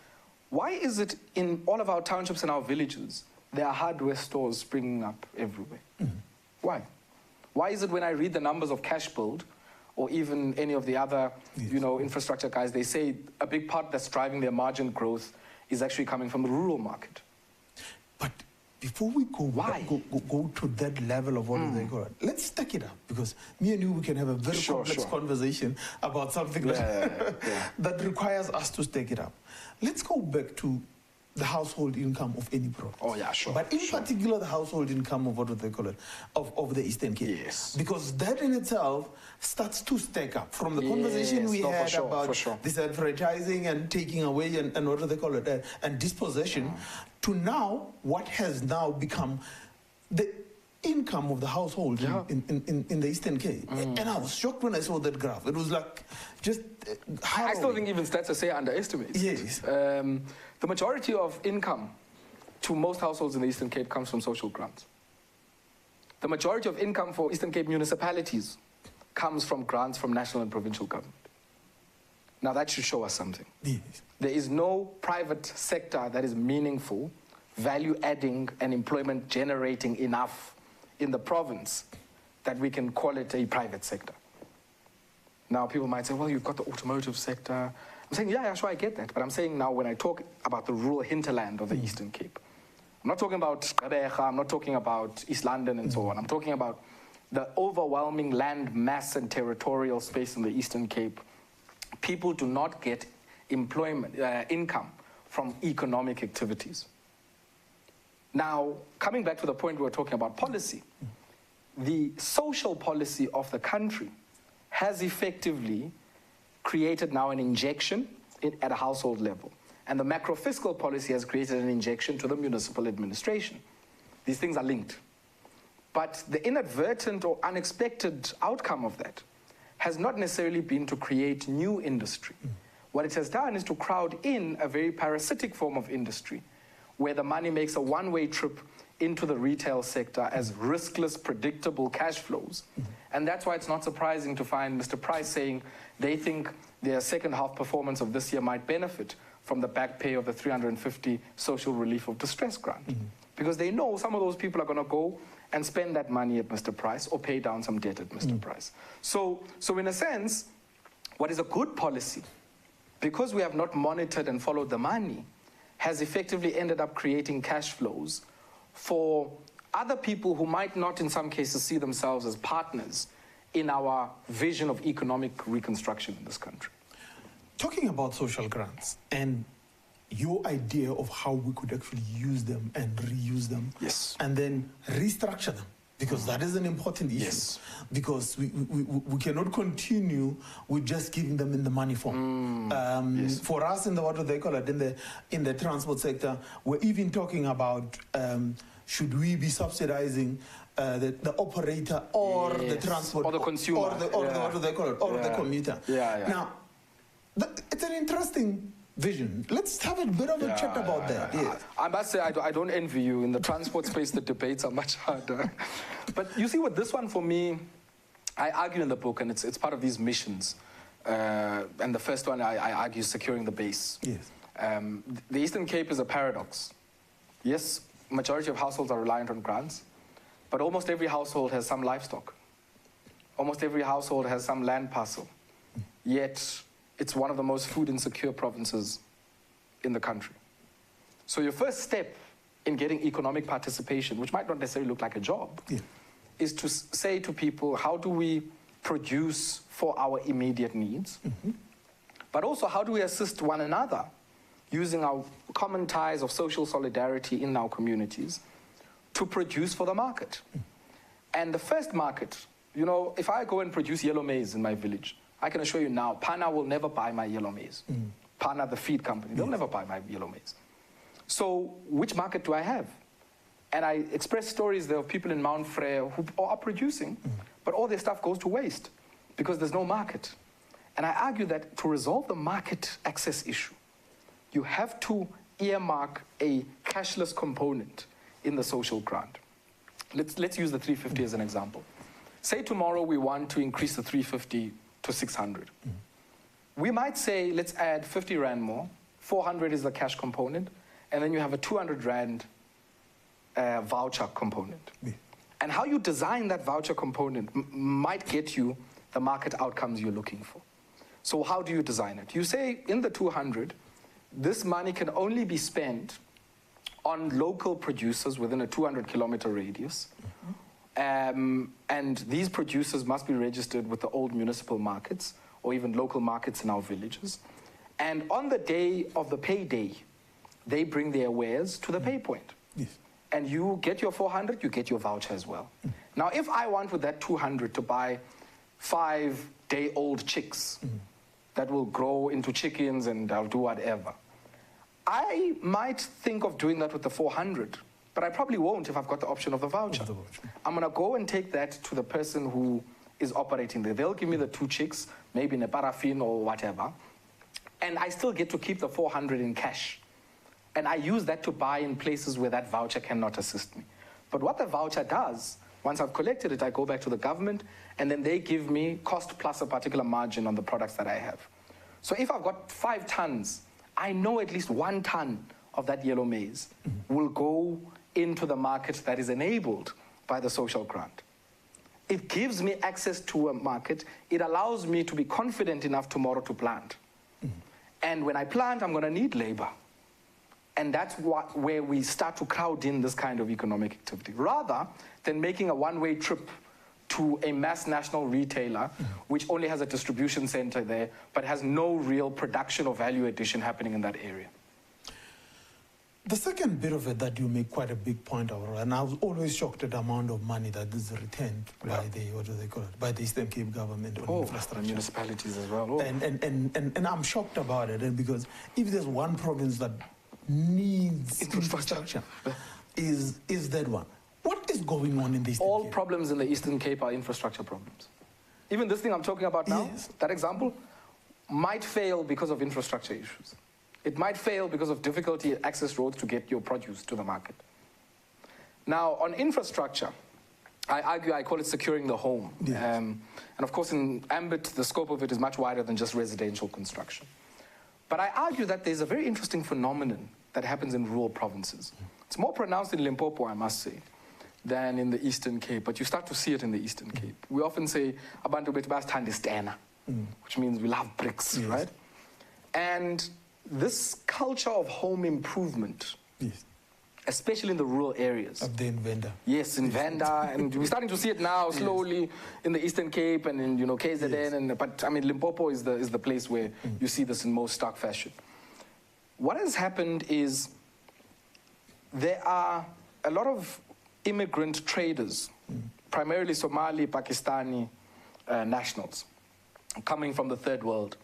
why is it in all of our townships and our villages, there are hardware stores springing up everywhere? Why? Why is it when I read the numbers of cash build, or even any of the other infrastructure guys, they say a big part that's driving their margin growth is actually coming from the rural market? But before we go to that level of what they call it, let's stack it up, because me and you, we can have a very complex conversation about something that requires us to stack it up. Let's go back to the household income of any province. But in particular, the household income of what do they call it, of the Eastern Cape. Because that in itself starts to stack up from the conversation we had about disenfranchising and taking away and what do they call it, and dispossession, to now what has now become the income of the household in the Eastern Cape. And I was shocked when I saw that graph. It was like just I still think even stats say underestimate. The majority of income to most households in the Eastern Cape comes from social grants. The majority of income for Eastern Cape municipalities comes from grants from national and provincial government. Now that should show us something. There is no private sector that is meaningful, value-adding and employment-generating enough in the province that we can call it a private sector. Now people might say, well, you've got the automotive sector. I'm saying, yeah, sure, I get that. But I'm saying now when I talk about the rural hinterland of the Eastern Cape, I'm not talking about Gautrain, I'm not talking about East London and so on. I'm talking about the overwhelming land mass and territorial space in the Eastern Cape, people do not get employment, income from economic activities. Now, coming back to the point we were talking about policy, the social policy of the country has effectively created now an injection at a household level. And the macro-fiscal policy has created an injection to the municipal administration. These things are linked. But the inadvertent or unexpected outcome of that has not necessarily been to create new industry. What it has done is to crowd in a very parasitic form of industry, where the money makes a one-way trip into the retail sector as riskless, predictable cash flows. And that's why it's not surprising to find Mr. Price saying they think their second half performance of this year might benefit from the back pay of the 350 social relief of distress grant. Because they know some of those people are going to go and spend that money at Mr. Price or pay down some debt at Mr. Price. So in a sense, what is a good policy, because we have not monitored and followed the money, has effectively ended up creating cash flows for other people who might not in some cases see themselves as partners in our vision of economic reconstruction in this country. Talking about social grants and your idea of how we could actually use them and reuse them, yes, and then restructure them, because that is an important issue. Yes. Because we cannot continue with just giving them in the money form. Yes. For us in the, what do they call it, in the transport sector, we're even talking about should we be subsidizing the operator or the transport, or the consumer, or the what do they call it, or the commuter. Now, it's an interesting vision. Let's have a bit of a chat about that. Yes. I must say, I don't envy you. In the transport space, the debates are much harder. But you see, with this one, for me, I argue in the book, and it's part of these missions. And the first one, I argue, securing the base. Yes. The Eastern Cape is a paradox. Yes, majority of households are reliant on grants, but almost every household has some livestock. Almost every household has some land parcel. Yet, it's one of the most food insecure provinces in the country. So your first step in getting economic participation, which might not necessarily look like a job, is to say to people, how do we produce for our immediate needs? But also, how do we assist one another using our common ties of social solidarity in our communities to produce for the market? And the first market, you know, if I go and produce yellow maize in my village, I can assure you now, Pana will never buy my yellow maize. Pana, the feed company, they'll never buy my yellow maize. So which market do I have? And I express stories there of people in Mount Frere who are producing, but all their stuff goes to waste because there's no market. And I argue that to resolve the market access issue, you have to earmark a cashless component in the social grant. Let's use the 350 as an example. Say tomorrow we want to increase the 350 to 600. We might say, let's add 50 Rand more, 400 is the cash component, and then you have a 200 Rand voucher component. And how you design that voucher component might get you the market outcomes you're looking for. So how do you design it? You say, in the 200, this money can only be spent on local producers within a 200-kilometer radius. And these producers must be registered with the old municipal markets or even local markets in our villages. And on the day of the payday, they bring their wares to the pay point. And you get your 400, you get your voucher as well. Now, if I want with that 200 to buy 5-day-old chicks that will grow into chickens and I'll do whatever, I might think of doing that with the 400. But I probably won't if I've got the option of the voucher. I'm going to go and take that to the person who is operating there. They'll give me the 2 chicks, maybe in a paraffin or whatever, and I still get to keep the 400 in cash. And I use that to buy in places where that voucher cannot assist me. But what the voucher does, once I've collected it, I go back to the government, and then they give me cost plus a particular margin on the products that I have. So if I've got 5 tons, I know at least 1 ton of that yellow maize will go into the market that is enabled by the social grant. It gives me access to a market. It allows me to be confident enough tomorrow to plant. And when I plant, I'm going to need labor. And that's where we start to crowd in this kind of economic activity, rather than making a one-way trip to to a mass national retailer, which only has a distribution center there, but has no real production or value addition happening in that area. The second bit of it that you make quite a big point of, and I was always shocked at the amount of money that is returned by the, what do they call it, by the Eastern Cape government on infrastructure. Municipalities as well. And I'm shocked about it, and because if there's one province that needs infrastructure, is that one. What is going on in the Eastern All Cape? problems in the Eastern Cape are infrastructure problems. Even this thing I'm talking about now, that example, might fail because of infrastructure issues. It might fail because of difficulty access roads to get your produce to the market. Now, on infrastructure, I call it securing the home. And of course, in ambit, the scope of it is much wider than just residential construction. But I argue that there's a very interesting phenomenon that happens in rural provinces. It's more pronounced in Limpopo, I must say, than in the Eastern Cape, but you start to see it in the Eastern Cape. We often say, abantu bethu bayathanda istena, which means we love bricks, right? And this culture of home improvement, especially in the rural areas. Of the Invenda. Yes, in Venda, and we're starting to see it now slowly in the Eastern Cape and in KZN. But I mean, Limpopo is the place where you see this in most stark fashion. What has happened is there are a lot of immigrant traders, primarily Somali, Pakistani nationals, coming from the third world,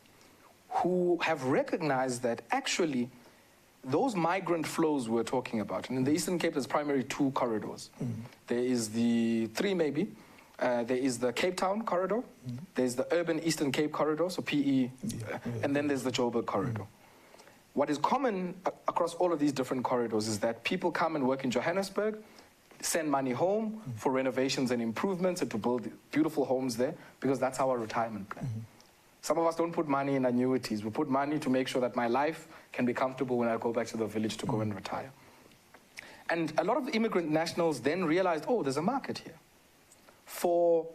who have recognized that actually those migrant flows we're talking about, and in the Eastern Cape there's primarily two corridors. There is the three maybe, there is the Cape Town corridor, there's the urban Eastern Cape corridor, so PE, and then there's the Joburg corridor. What is common across all of these different corridors is that people come and work in Johannesburg, send money home for renovations and improvements and to build beautiful homes there, because that's our retirement plan. Some of us don't put money in annuities. We put money to make sure that my life can be comfortable when I go back to the village to go and retire. And a lot of the immigrant nationals then realized, oh, there's a market here for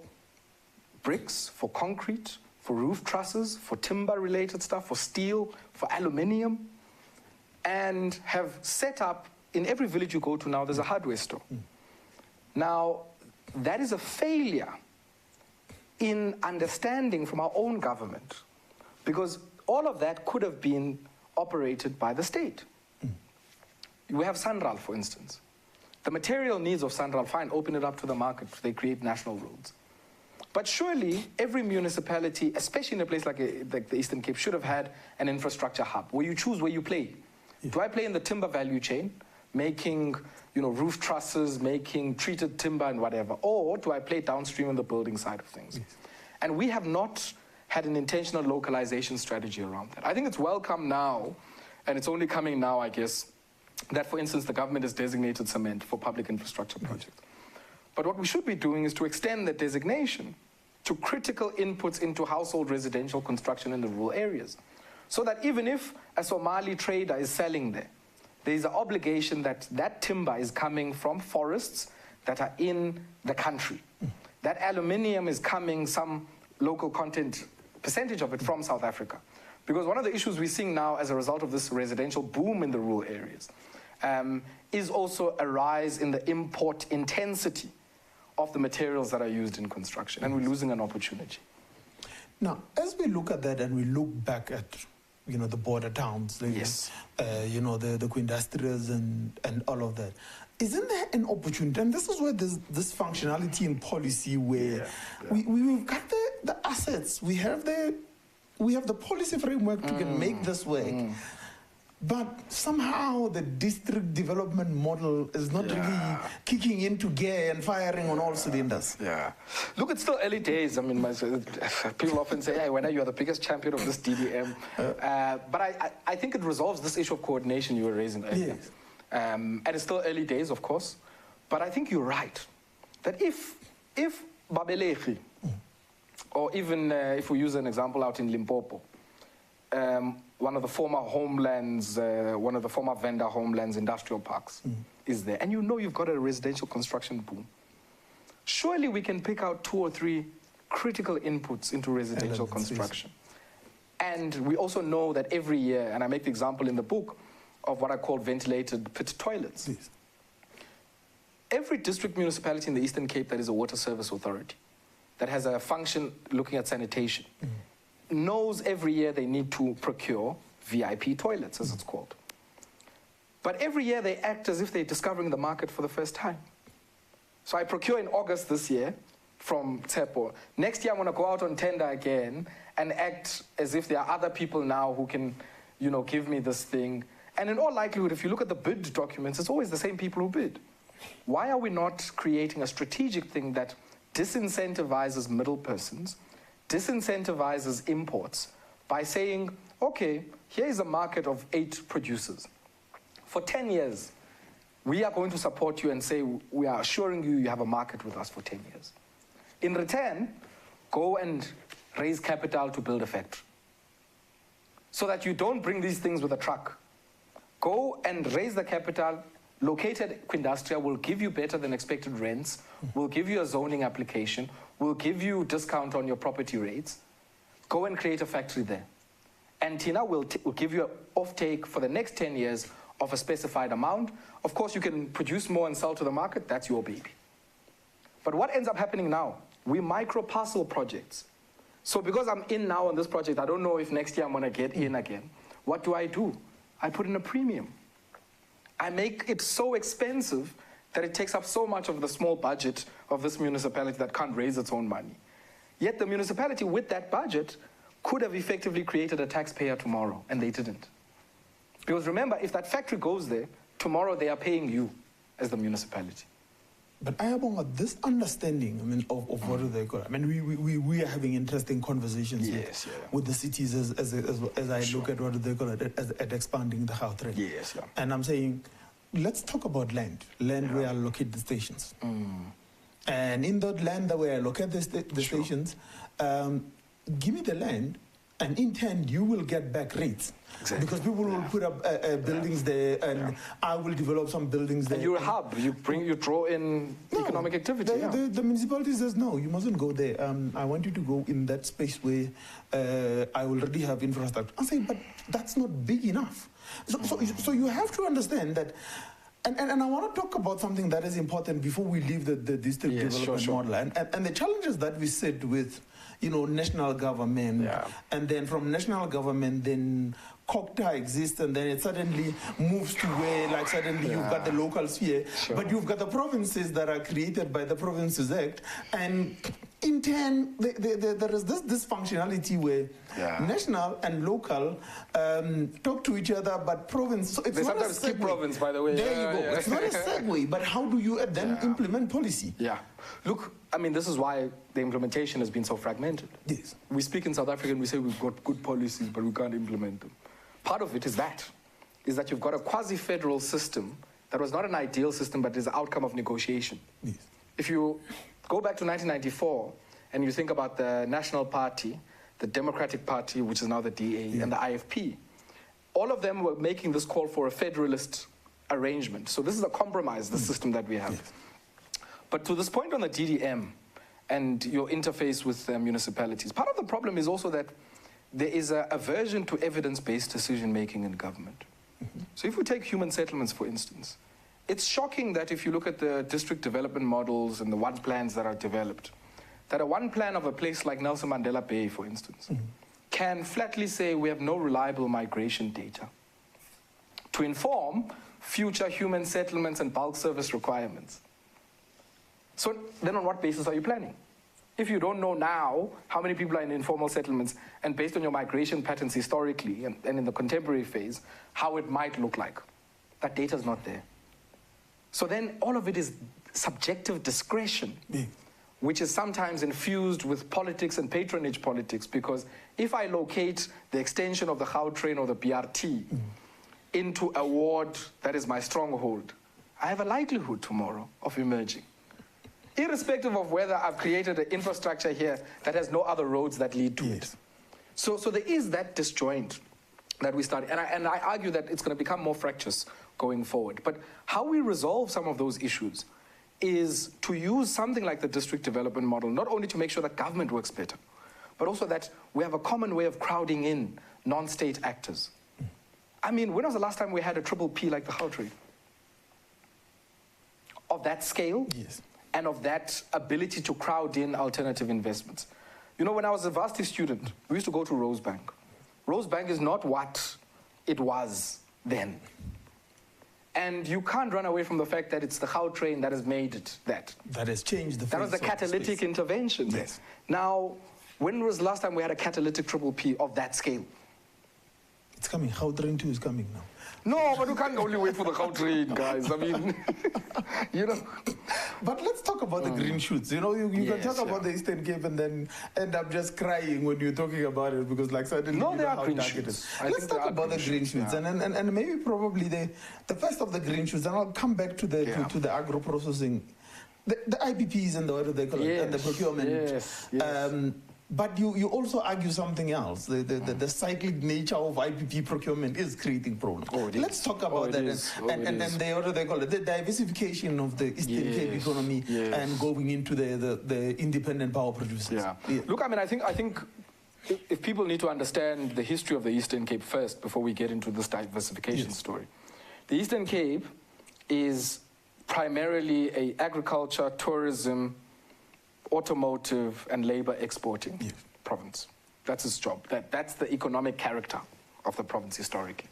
bricks, for concrete, for roof trusses, for timber-related stuff, for steel, for aluminium, and have set up, in every village you go to now, there's a hardware store. Now, that is a failure in understanding from our own government, because all of that could have been operated by the state. We have Sanral, for instance. The material needs of Sanral, fine, open it up to the market, they create national roads. But surely every municipality, especially in a place like the Eastern Cape, should have had an infrastructure hub where you choose where you play. Do I play in the timber value chain, making roof trusses, making treated timber and whatever, or do I play downstream on the building side of things? And we have not had an intentional localization strategy around that. I think it's welcome now, and it's only coming now, I guess, that, for instance, the government has designated cement for public infrastructure projects. But what we should be doing is to extend that designation to critical inputs into household residential construction in the rural areas, so that even if a Somali trader is selling there, there is an obligation that that timber is coming from forests that are in the country. That aluminium is coming, some local content percentage of it, from South Africa. Because one of the issues we're seeing now as a result of this residential boom in the rural areas is also a rise in the import intensity of the materials that are used in construction, and we're losing an opportunity. Now, as we look at that and we look back at the border towns, the Quindastrias and all of that, isn't there an opportunity? And this is where there's this functionality in policy where we've got the assets, we have the policy framework to can make this work. But somehow the district development model is not really kicking into gear and firing on all cylinders. Look, it's still early days. I mean, people often say, hey, when are you the biggest champion of this DDM? But I think it resolves this issue of coordination you were raising earlier. And it's still early days, of course. But I think you're right. That if Babelegi, or even if we use an example out in Limpopo, one of the former homelands, one of the former vendor homelands, industrial parks, is there. And you've got a residential construction boom. Surely we can pick out 2 or 3 critical inputs into residential construction. And we also know that every year, and I make the example in the book of what I call ventilated pit toilets. Every district municipality in the Eastern Cape that is a water service authority that has a function looking at sanitation, knows every year they need to procure VIP toilets, as it's called. But every year they act as if they're discovering the market for the first time. So I procure in August this year from Tshepo. Next year I'm going to go out on tender again and act as if there are other people now who can, you know, give me this thing. And in all likelihood, if you look at the bid documents, it's always the same people who bid. Why are we not creating a strategic thing that disincentivizes middle persons, disincentivizes imports by saying, okay, here is a market of 8 producers. For 10 years, we are going to support you and say, we are assuring you you have a market with us for 10 years. In return, go and raise capital to build a factory. So that you don't bring these things with a truck. Go and raise the capital, locate at Quindustria, will give you better than expected rents, will give you a zoning application, will give you discount on your property rates. Go and create a factory there. And Tina will give you an offtake for the next 10 years of a specified amount. Of course, you can produce more and sell to the market. That's your baby. But what ends up happening now? We micro-parcel projects. So because I'm in now on this project, I don't know if next year I'm going to get in again. What do? I put in a premium. I make it so expensive that it takes up so much of the small budget of this municipality that can't raise its own money. Yet the municipality with that budget could have effectively created a taxpayer tomorrow, and they didn't. Because remember, if that factory goes there, tomorrow they are paying you as the municipality. But Ayabonga, this understanding, I mean, of what do they call it? I mean, we are having interesting conversations with the cities as I look at what do they call it, at expanding the Gautrain. Yes, yeah. And I'm saying, let's talk about land where I locate the stations. And in that land that where I locate the stations, give me the land, and in turn, you will get back rates. Exactly. Because people will put up buildings there, and I will develop some buildings there. And you're a hub. You draw in economic activity. The municipality says, no, you mustn't go there. I want you to go in that space where I already have infrastructure. I'm saying, but that's not big enough. So you have to understand that. And I want to talk about something that is important before we leave the district development model. And the challenges that we sit with, national government, and then from national government, then COCTA exists, and then it suddenly moves to where, like, suddenly you've got the local sphere, but you've got the provinces that are created by the Provinces Act, and in turn, there is this dysfunctionality where national and local talk to each other, but province. So it's they not sometimes a segue. skip province, by the way. There you go. It's not a segue, but how do you then implement policy? Yeah. Look, I mean, this is why the implementation has been so fragmented. Yes. We speak in South Africa and we say we've got good policies, but we can't implement them. Part of it is that you've got a quasi-federal system that was not an ideal system, but is the outcome of negotiation. Yes. If you go back to 1994 and you think about the National Party, the Democratic Party, which is now the DA, and the IFP, all of them were making this call for a federalist arrangement. So this is a compromise, the system that we have. Yes. But to this point on the DDM and your interface with municipalities, part of the problem is also that there is an aversion to evidence-based decision-making in government. So if we take human settlements, for instance, it's shocking that if you look at the district development models and the one plans that are developed, that a one plan of a place like Nelson Mandela Bay, for instance, can flatly say we have no reliable migration data to inform future human settlements and bulk service requirements. So then on what basis are you planning? If you don't know now how many people are in informal settlements, and based on your migration patterns historically and in the contemporary phase, how it might look like, that data is not there. So then all of it is subjective discretion, which is sometimes infused with politics and patronage politics, because if I locate the extension of the Gautrain or the BRT into a ward that is my stronghold, I have a likelihood tomorrow of emerging, irrespective of whether I've created an infrastructure here that has no other roads that lead to it. So there is that disjoint that we started, and I argue that it's going to become more fractious going forward. But how we resolve some of those issues is to use something like the district development model, not only to make sure that government works better, but also that we have a common way of crowding in non-state actors. I mean, when was the last time we had a triple P like the Gautrain? Of that scale? Yes. and of that ability to crowd in alternative investments. You know, when I was a varsity student, we used to go to Rosebank. Rosebank is not what it was then. And you can't run away from the fact that it's the Gautrain that has made it that. That has changed the face. That was the catalytic intervention. Yes. Now, when was the last time we had a catalytic triple P of that scale? It's coming. Gautrain 2 is coming now. No, but we can't only wait for the Gautrain, guys. I mean, you know. But let's talk about the green shoots. You know, you can talk about the Eastern Cape and then end up just crying when you're talking about it because, like, suddenly no, you there know are how green dark it shoots. is. Let's talk about the green shoots and maybe probably the first of the green shoots. And I'll come back to the to the agro processing, the IPPs and the what do they call it, and the procurement. Yes. Yes. But you also argue something else. The cyclic nature of IPP procurement is creating problems. Let's talk about that. And the, what do they call it? The diversification of the Eastern Cape economy and going into the independent power producers. Yeah. Look, I mean, I think if people need to understand the history of the Eastern Cape first before we get into this diversification story. The Eastern Cape is primarily a agriculture, tourism, automotive and labor exporting province. That's its job. That's the economic character of the province historically.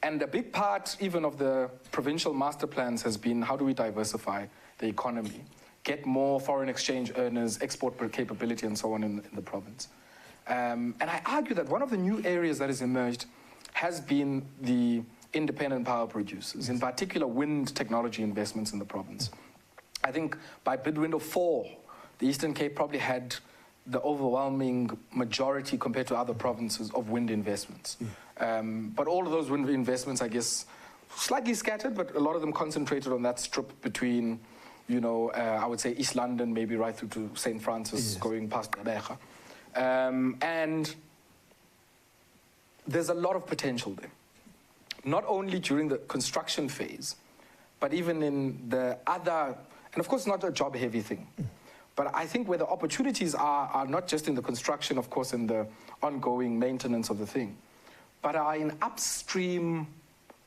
And a big part even of the provincial master plans has been how do we diversify the economy, get more foreign exchange earners, export capability and so on in the province. And I argue that one of the new areas that has emerged has been the independent power producers, in particular wind technology investments in the province. I think by bid window 4, the Eastern Cape probably had the overwhelming majority compared to other provinces of wind investments. But all of those wind investments, I guess, slightly scattered, but a lot of them concentrated on that strip between, you know, I would say East London, maybe right through to St. Francis, going past Gautrain. And there's a lot of potential there. Not only during the construction phase, but even in the other, and of course not a job-heavy thing. But I think where the opportunities are not just in the construction, of course, and the ongoing maintenance of the thing, but are in upstream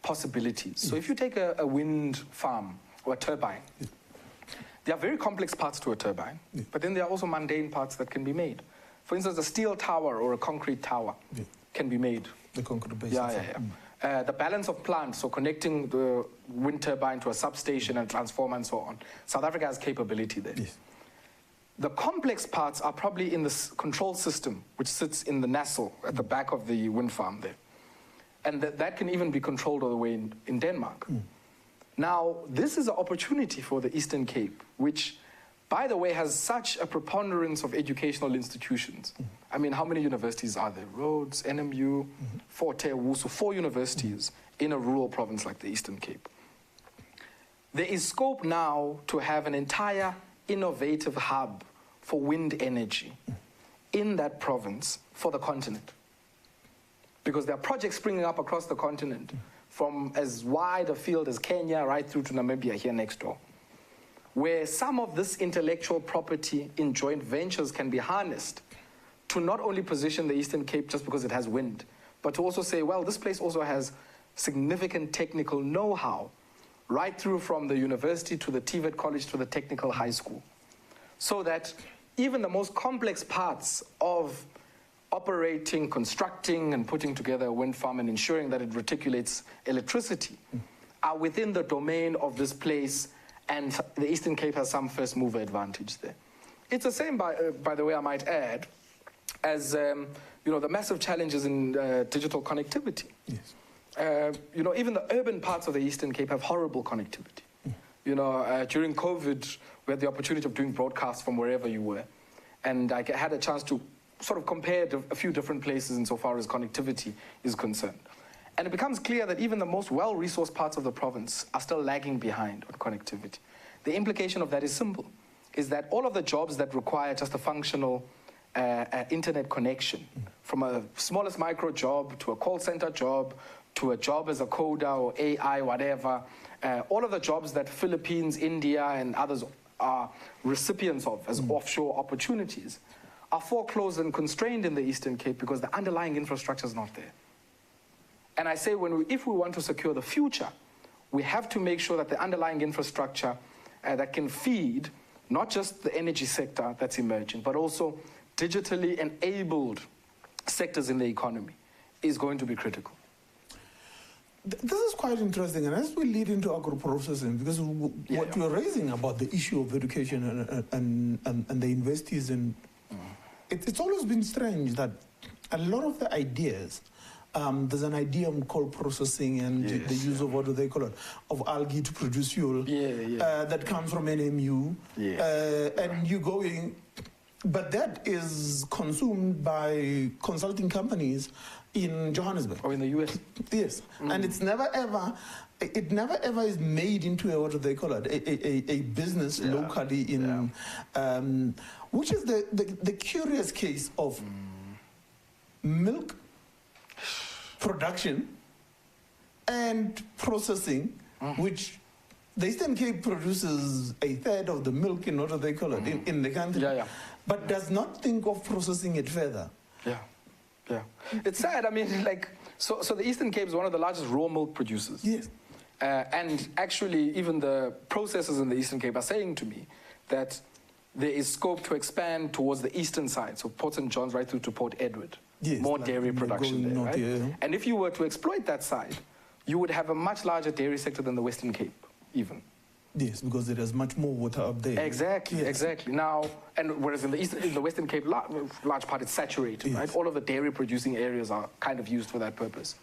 possibilities. So if you take a wind farm or a turbine, there are very complex parts to a turbine, but then there are also mundane parts that can be made. For instance, a steel tower or a concrete tower can be made. The concrete base. The balance of plant, so connecting the wind turbine to a substation and transformer and so on. South Africa has capability there. The complex parts are probably in the control system, which sits in the nacelle at the back of the wind farm there. And that can even be controlled all the way in Denmark. Now, this is an opportunity for the Eastern Cape, which, by the way, has such a preponderance of educational institutions. I mean, how many universities are there? Rhodes, NMU, Forte, Wusu, 4 universities in a rural province like the Eastern Cape. There is scope now to have an entire innovative hub for wind energy in that province for the continent. Because there are projects springing up across the continent from as wide a field as Kenya right through to Namibia here next door, where some of this intellectual property in joint ventures can be harnessed to not only position the Eastern Cape just because it has wind, but to also say, well, this place also has significant technical know-how right through from the university to the TVET college to the technical high school. So that even the most complex parts of operating, constructing, and putting together a wind farm and ensuring that it reticulates electricity are within the domain of this place, and the Eastern Cape has some first mover advantage there. It's the same, by the way, I might add, as you know, the massive challenges in digital connectivity. You know, even the urban parts of the Eastern Cape have horrible connectivity. You know, during COVID, we had the opportunity of doing broadcasts from wherever you were. And I had a chance to sort of compare a few different places insofar as connectivity is concerned. And it becomes clear that even the most well-resourced parts of the province are still lagging behind on connectivity. The implication of that is simple, is that all of the jobs that require just a functional internet connection, from a smallest micro job to a call center job, to a job as a coder or AI, whatever, all of the jobs that Philippines, India, and others are recipients of as offshore opportunities are foreclosed and constrained in the Eastern Cape because the underlying infrastructure is not there. And I say, if we want to secure the future, we have to make sure that the underlying infrastructure that can feed not just the energy sector that's emerging, but also digitally enabled sectors in the economy is going to be critical. This is quite interesting, and as we lead into agro-processing, because what you're raising about the issue of education and the investees, and it's always been strange that a lot of the ideas, there's an idiom called processing and the use of, what do they call it, of algae to produce fuel that comes from NMU, and you going, but that is consumed by consulting companies in Johannesburg. Or in the US. Yes, and it never ever is made into a, what do they call it, a business locally in, which is the curious case of milk production and processing, which the Eastern Cape produces a third of the milk, in what do they call it, in the country, but does not think of processing it further. Yeah, it's sad. I mean, like, so the Eastern Cape is one of the largest raw milk producers. Yes. And actually, even the processors in the Eastern Cape are saying to me that there is scope to expand towards the eastern side, so Port St. John's right through to Port Edward. Yes, more like dairy production there, north, right? And if you were to exploit that side, you would have a much larger dairy sector than the Western Cape, even. Yes, because there is much more water up there. Exactly, exactly. Now, and whereas in the Western Cape, large part it's saturated, right? All of the dairy producing areas are kind of used for that purpose.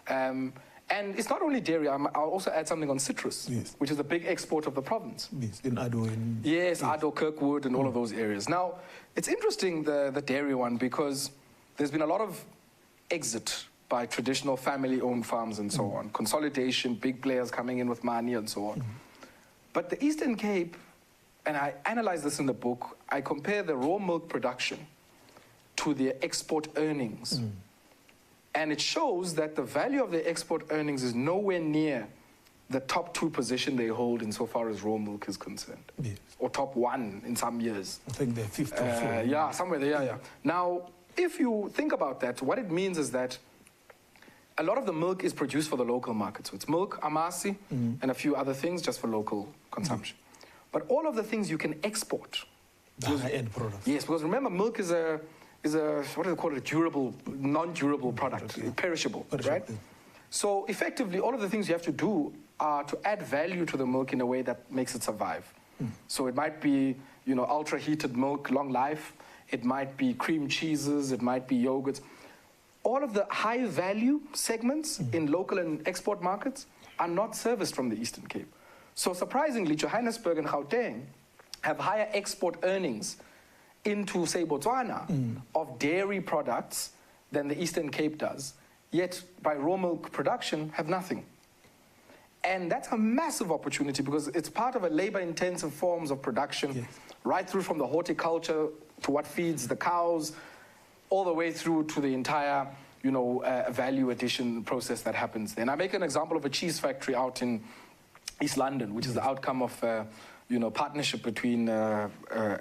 And it's not only dairy, I'll also add something on citrus, which is a big export of the province. Yes, in Addo. Addo, Kirkwood, and all of those areas. Now, it's interesting, the dairy one, because there's been a lot of exit by traditional family-owned farms and so on. Consolidation, big players coming in with money and so on. But the Eastern Cape, and I analyze this in the book, I compare the raw milk production to their export earnings. And it shows that the value of their export earnings is nowhere near the top 2 position they hold insofar as raw milk is concerned. Yes. Or top 1 in some years. I think they're 5th or 4th. Yeah, somewhere there, Now, if you think about that, what it means is that a lot of the milk is produced for the local market. So it's milk, amasi, and a few other things just for local consumption. But all of the things you can export. The high-end products. Yes, because remember, milk is a what do they call it, a durable, non-durable product, perishable, right? So effectively, all of the things you have to do are to add value to the milk in a way that makes it survive. So it might be, ultra-heated milk, long life. It might be cream cheeses. It might be yogurts. All of the high-value segments in local and export markets are not serviced from the Eastern Cape. So surprisingly, Johannesburg and Gauteng have higher export earnings into, say, Botswana of dairy products than the Eastern Cape does, yet by raw milk production have nothing. And that's a massive opportunity because it's part of a labor-intensive forms of production, right through from the horticulture to what feeds the cows, all the way through to the entire, value addition process that happens there. And I make an example of a cheese factory out in East London, which is the outcome of partnership between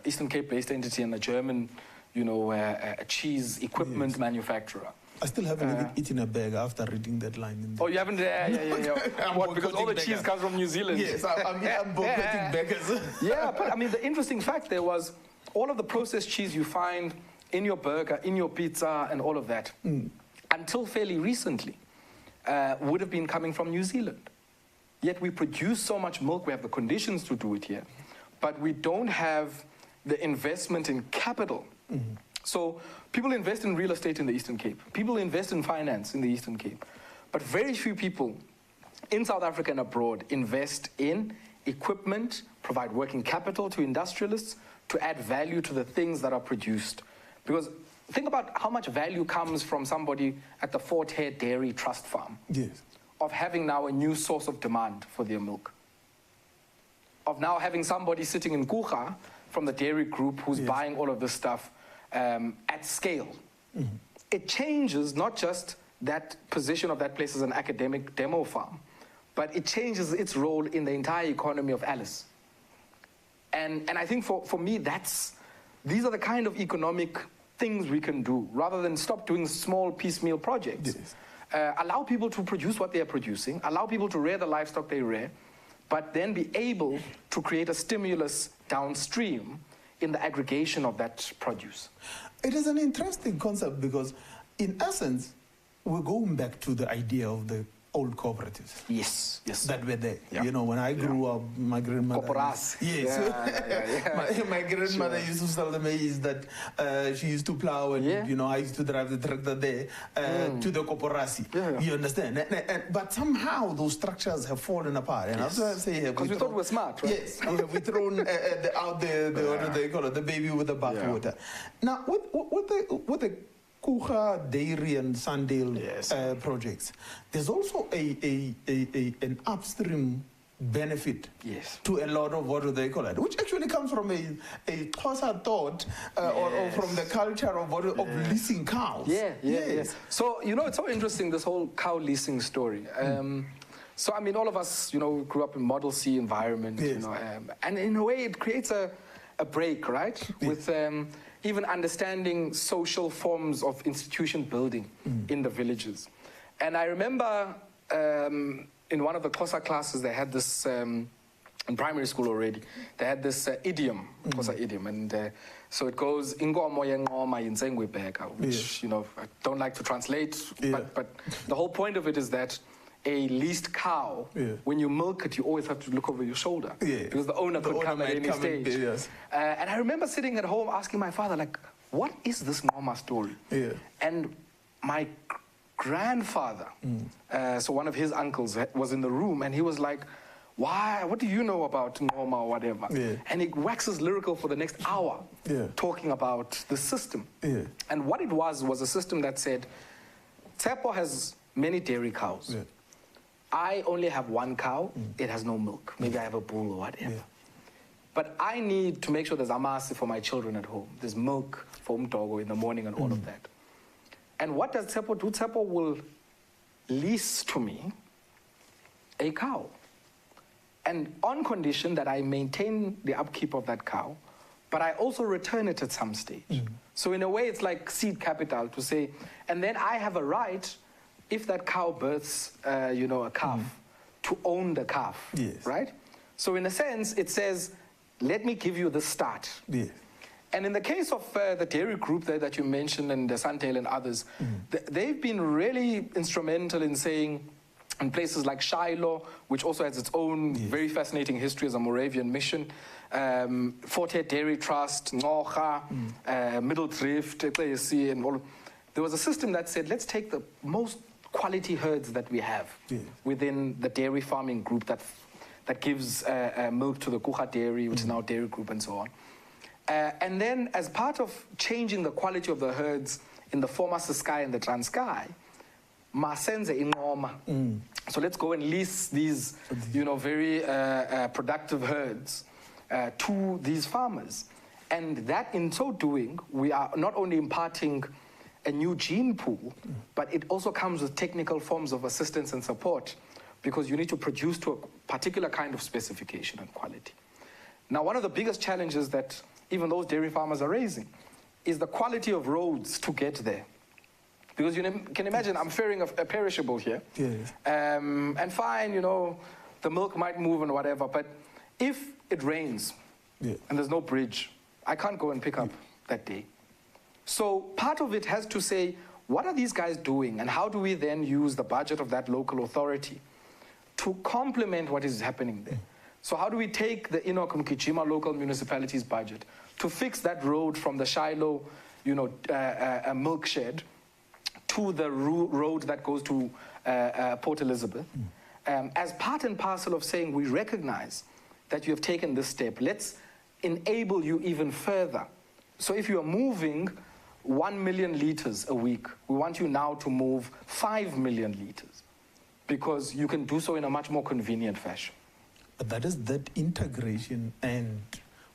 Eastern Cape-based entity and a German, a cheese equipment manufacturer. I still haven't eaten a burger after reading that line. Oh, you haven't? Yeah. What, because all the cheese comes from New Zealand? Yes, I'm boycotting burgers. Yeah, but I mean, the interesting fact there was all of the processed cheese you find in your burger, in your pizza, and all of that, until fairly recently, would have been coming from New Zealand. Yet we produce so much milk, we have the conditions to do it here, but we don't have the investment in capital. So people invest in real estate in the Eastern Cape. People invest in finance in the Eastern Cape. But very few people in South Africa and abroad invest in equipment, provide working capital to industrialists to add value to the things that are produced. Because think about how much value comes from somebody at the Fort Hare Dairy Trust Farm. Yes. Of having now a new source of demand for their milk. Of now having somebody sitting in Kucha from the dairy group who's buying all of this stuff at scale. It changes not just that position of that place as an academic demo farm, but it changes its role in the entire economy of Alice. And I think for me, these are the kind of economic things we can do, rather than stop doing small piecemeal projects. Allow people to produce what they are producing, allow people to rear the livestock they rear, but then be able to create a stimulus downstream in the aggregation of that produce. It is an interesting concept because, in essence, we're going back to the idea of the old cooperatives. Yes, yes. That were there. Yeah. You know, when I grew up, my grandmother... Corporas. Yes. My grandmother used to sell the maize that she used to plow, and, you know, I used to drive the tractor there to the corporasi. You understand? But somehow those structures have fallen apart. And that's why I say... Because we thought we were smart, right? Yes. we thrown out what do they call it? The baby with the bathwater. Now, with the Kucha, Dairy and Sandale projects, there's also an upstream benefit to a lot of what do they call it, which actually comes from a Xhosa thought or from the culture of leasing cows. Yes. So, you know, it's so interesting, this whole cow leasing story. So, I mean, all of us, you know, grew up in Model C environment, you know, and in a way it creates a break, right? With even understanding social forms of institution building in the villages. And I remember in one of the Xhosa classes, they had this, in primary school already, they had this idiom, Xhosa idiom, and so it goes, Ingomo yenqoma yintsengwe ibheka, which, you know, I don't like to translate, but the whole point of it is that a leased cow, when you milk it, you always have to look over your shoulder because the owner could come at any stage. And I remember sitting at home asking my father, like, what is this Ngoma story? And my grandfather, so one of his uncles was in the room, and he was like, what do you know about Ngoma or whatever? And he waxes lyrical for the next hour talking about the system. And what it was a system that said, Tshepo has many dairy cows. I only have one cow, it has no milk. Maybe I have a bull or whatever. But I need to make sure there's amasi for my children at home. There's milk for umdogo in the morning and all of that. And what does Tshepo do? Tshepo will lease to me a cow. And on condition that I maintain the upkeep of that cow, but I also return it at some stage. So in a way, it's like seed capital to say, and then I have a right, if that cow births, you know, a calf, to own the calf, right? So in a sense, it says, let me give you the start. And in the case of the dairy group that you mentioned, and the Sandale and others, they've been really instrumental in saying, in places like Shiloh, which also has its own very fascinating history as a Moravian mission, Fort Hare Dairy Trust, Ngocha, Middle Drift, and all. There was a system that said, let's take the most quality herds that we have within the dairy farming group that gives milk to the Kucha Dairy, which is now Dairy Group, and so on. And then, as part of changing the quality of the herds in the former Ciskei and the Transkei, Masenze Ingoma. So let's go and lease these, you know, very productive herds to these farmers. And that, in so doing, we are not only imparting a new gene pool, but it also comes with technical forms of assistance and support, because you need to produce to a particular kind of specification and quality. Now, one of the biggest challenges that even those dairy farmers are raising is the quality of roads to get there. Because you can imagine, I'm ferrying a perishable here, and fine, you know, the milk might move and whatever, but if it rains and there's no bridge, I can't go and pick up that day. So part of it has to say, what are these guys doing, and how do we then use the budget of that local authority to complement what is happening there? So how do we take the Enoch Mkijima local municipality's budget to fix that road from the Shiloh, you know, milk shed to the road that goes to Port Elizabeth, as part and parcel of saying, we recognize that you have taken this step. Let's enable you even further. So if you are moving 1 million liters a week, we want you now to move 5 million liters, because you can do so in a much more convenient fashion. But that is that integration and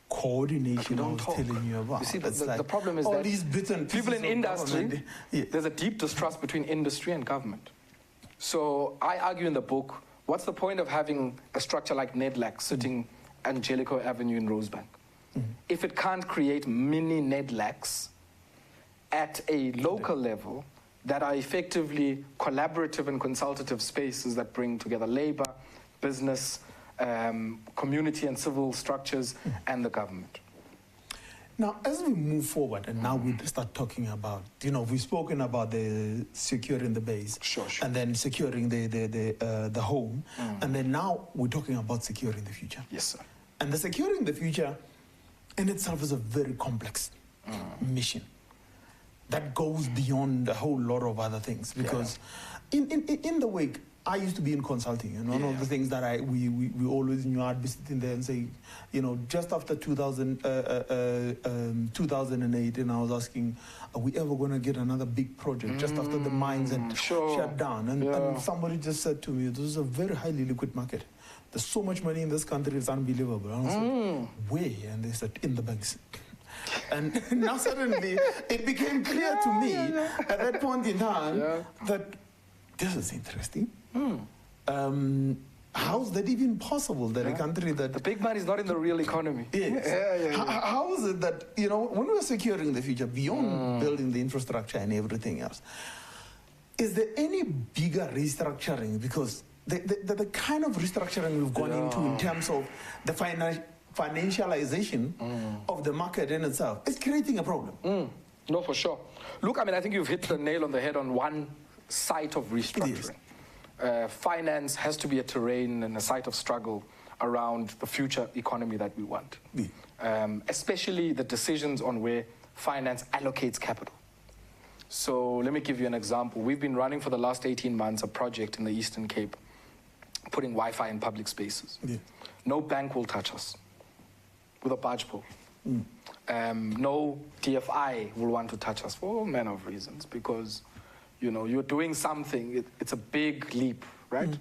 coordination I was telling you about. You see, the problem is that these bits and people in industry, there's a deep distrust between industry and government. So I argue in the book, what's the point of having a structure like NEDLAC sitting Angelico Avenue in Rosebank if it can't create mini NEDLACs at a local level that are effectively collaborative and consultative spaces that bring together labor, business, community and civil structures, and the government. Now, as we move forward, and now we start talking about, we've spoken about the securing the base, Sure. and then securing the home, and then now we're talking about securing the future. Yes, sir. And the securing the future in itself is a very complex mission that goes beyond a whole lot of other things, because in the wake, I used to be in consulting, and one of the things that we always knew, I'd be sitting there and say, just after 2008, and I was asking, are we ever going to get another big project just after the mines had shut down? And somebody just said to me, this is a very highly liquid market. There's so much money in this country, it's unbelievable. And I said, where? And they said, in the banks. And now suddenly it became clear to me at that point in time that this is interesting. How's that even possible that a country that... The big money is not in the real economy. Yes. How is it that, when we're securing the future, beyond building the infrastructure and everything else, is there any bigger restructuring? Because the kind of restructuring we've gone into in terms of the financialization of the market in itself, it's creating a problem. No, for sure. Look, I think you've hit the nail on the head on one site of restructuring. Finance has to be a terrain and a site of struggle around the future economy that we want. Especially the decisions on where finance allocates capital. So let me give you an example. We've been running for the last 18 months a project in the Eastern Cape, putting Wi-Fi in public spaces. No bank will touch us with a barge pole. No DFI will want to touch us for all manner of reasons, because you're doing something, it's a big leap, right?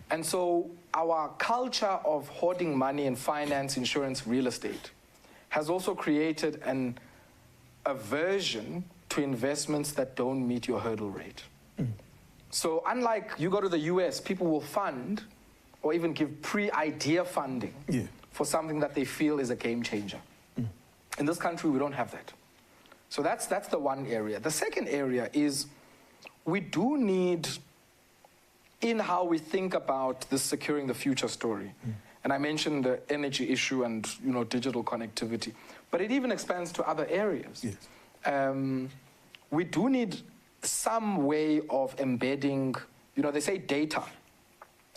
And so our culture of hoarding money in finance, insurance, real estate has also created an aversion to investments that don't meet your hurdle rate. So unlike you go to the US, people will fund or even give pre-idea funding for something that they feel is a game changer. In this country, we don't have that. So that's the one area. The second area is we do need, in how we think about this securing the future story, and I mentioned the energy issue and digital connectivity, but it even expands to other areas. We do need some way of embedding, they say data,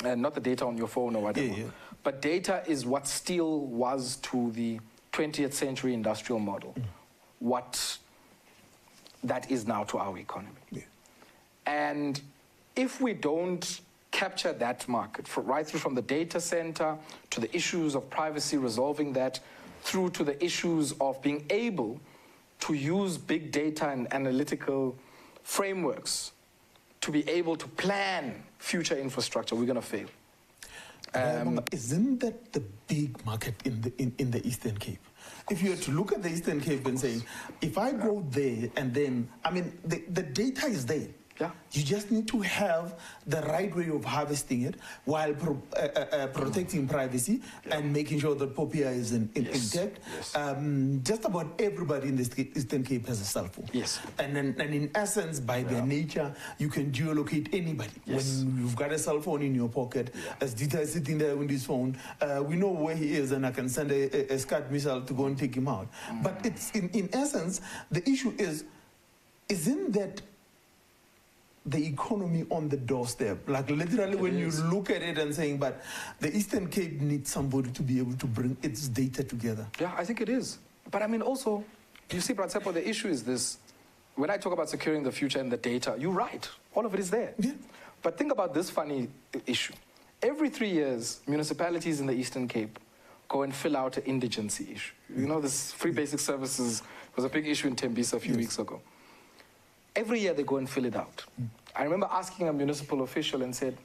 and not the data on your phone or whatever, but data is what steel was to the 20th century industrial model, what that is now to our economy. And if we don't capture that market, right through from the data center to the issues of privacy, resolving that, through to the issues of being able to use big data and analytical frameworks to be able to plan future infrastructure, we're going to fail. Isn't that the big market in the Eastern Cape? If you were to look at the Eastern Cape and say, if I go there and then, the data is there. You just need to have the right way of harvesting it while protecting privacy and making sure that POPIA is intact. Just about everybody in the Eastern Cape has a cell phone. And in essence, by their nature, you can geolocate anybody. When you've got a cell phone in your pocket, as Dita is sitting there with his phone, we know where he is, and I can send a Scud missile to go and take him out. But it's in essence, the issue is, isn't that the economy on the doorstep? Like literally when you look at it and saying, but the Eastern Cape needs somebody to be able to bring its data together. Yeah, I think it is. But also, you see, Tshepo, the issue is this. When I talk about securing the future and the data, you're right. All of it is there. But think about this funny issue. Every 3 years, municipalities in the Eastern Cape go and fill out an indigency issue. This free basic services was a big issue in Tembisa a few weeks ago. Every year they go and fill it out. I remember asking a municipal official and said,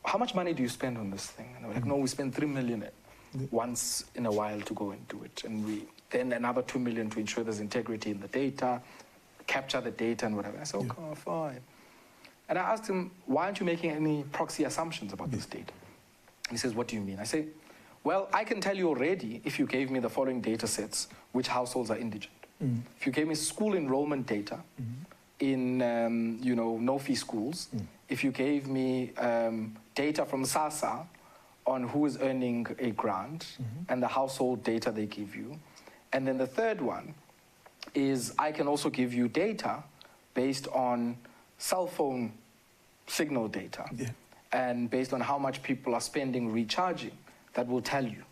how much money do you spend on this thing? And they were like, no, we spend 3 million once in a while to go and do it. And then another 2 million to ensure there's integrity in the data, capture the data and whatever. I said, okay, fine. And I asked him, why aren't you making any proxy assumptions about this data? And he says, what do you mean? I say, well, I can tell you already, if you gave me the following data sets, which households are indigent. If you gave me school enrollment data in, no-fee schools, if you gave me data from SASA on who is earning a grant and the household data they give you. And then the third one is I can also give you data based on cell phone signal data and based on how much people are spending recharging, that will tell you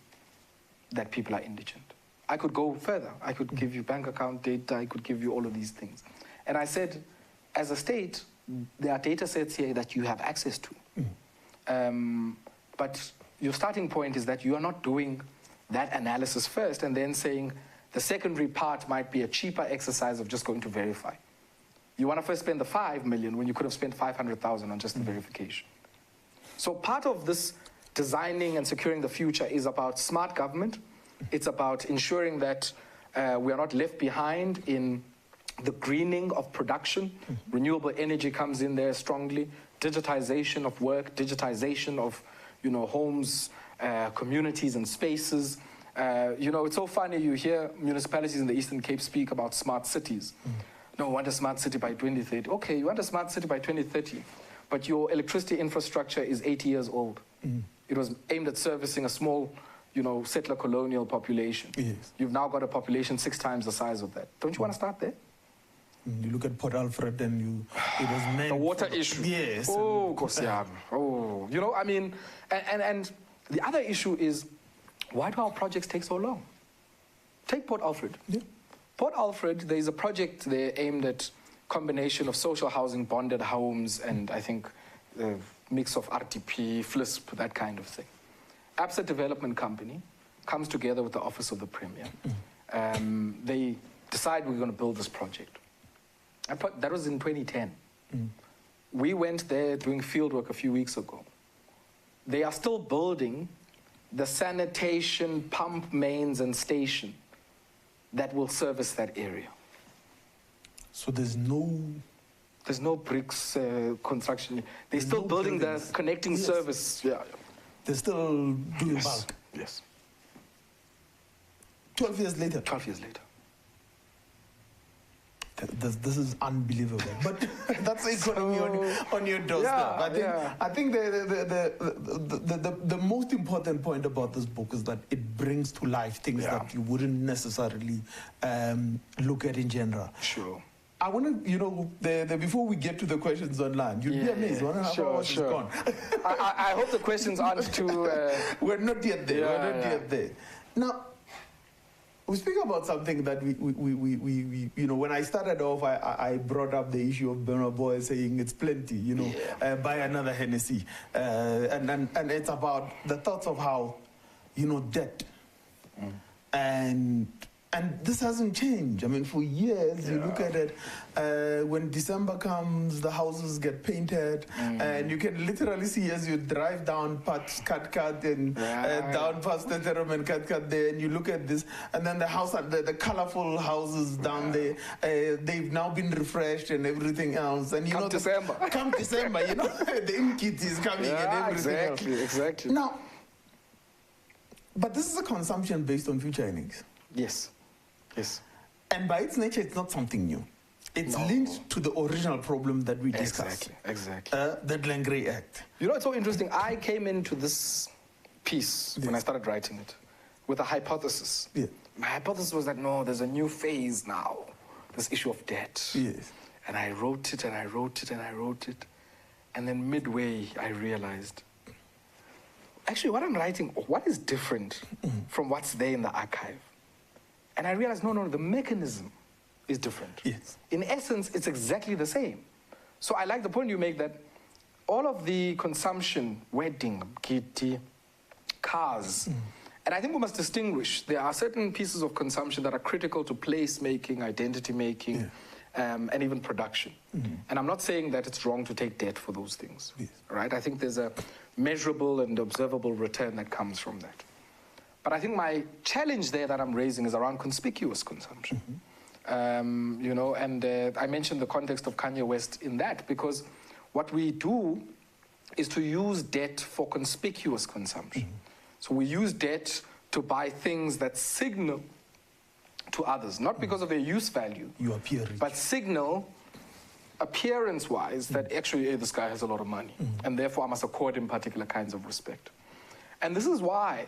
that people are indigent. I could go further. I could give you bank account data. I could give you all of these things. And I said, as a state, there are data sets here that you have access to. But your starting point is that you are not doing that analysis first and then saying the secondary part might be a cheaper exercise of just going to verify. You want to first spend the 5 million when you could have spent 500,000 on just the verification. So part of this designing and securing the future is about smart government. It's about ensuring that we are not left behind in the greening of production. Renewable energy comes in there strongly. Digitization of work, digitization of, homes, communities and spaces. It's so funny, you hear municipalities in the Eastern Cape speak about smart cities. No, we want a smart city by 2030. Okay, you want a smart city by 2030, but your electricity infrastructure is 80 years old. It was aimed at servicing a small, settler colonial population. Yes. You've now got a population 6 times the size of that. Don't you want to start there? You look at Port Alfred and it was meant the water issue. Yes. Oh, Kosiam. Oh, and the other issue is, why do our projects take so long? Take Port Alfred. Yeah. Port Alfred, there is a project there aimed at combination of social housing, bonded homes, and I think a mix of RTP, FLISP, that kind of thing. Absa Development Company comes together with the Office of the Premier. They decide we're going to build this project. That was in 2010. We went there doing field work a few weeks ago. They are still building the sanitation pump mains and station that will service that area. So there's no bricks construction. They're still building the connecting service. Yeah. They're still doing bulk. Yes. 12 years later. 12 years later. This is unbelievable. But that's economy on your doorstep. I think the most important point about this book is that it brings to life things that you wouldn't necessarily look at in general. Sure. I want to, before we get to the questions online, you'd be amazed. 1.5 hours is gone. I hope the questions aren't too... We're not yet there. We're not yet there. Now, we speak about something that we when I started off, I brought up the issue of Burna Boy saying it's plenty, buy another Hennessy. And it's about the thoughts of how, debt. And this hasn't changed. I mean, for years, you look at it, when December comes, the houses get painted, and you can literally see as you drive down past Kat and down past the Terum and Kat there, and you look at this, and then the house, the colorful houses down there, they've now been refreshed and everything else. And come December, the Inkit is coming and everything else. Exactly. Now, but this is a consumption based on future earnings. Yes. Yes. And by its nature, it's not something new. It's linked to the original problem that we discussed. Exactly. The Glengarry Act. It's so interesting. I came into this piece when I started writing it with a hypothesis. Yeah. My hypothesis was that, no, there's a new phase now, this issue of debt. Yes. And I wrote it and I wrote it and I wrote it. And then midway, I realized, actually, what I'm writing, what is different from what's there in the archive? And I realized, no, the mechanism is different. Yes. In essence, it's exactly the same. So I like the point you make that all of the consumption, wedding, kitty, cars, and I think we must distinguish. There are certain pieces of consumption that are critical to place-making, identity-making, and even production. And I'm not saying that it's wrong to take debt for those things, right? I think there's a measurable and observable return that comes from that. But I think my challenge there that I'm raising is around conspicuous consumption. And I mentioned the context of Kanye West in that, because what we do is to use debt for conspicuous consumption. So we use debt to buy things that signal to others, not because of their use value, but signal appearance-wise that actually, hey, this guy has a lot of money, and therefore I must accord him particular kinds of respect. And this is why,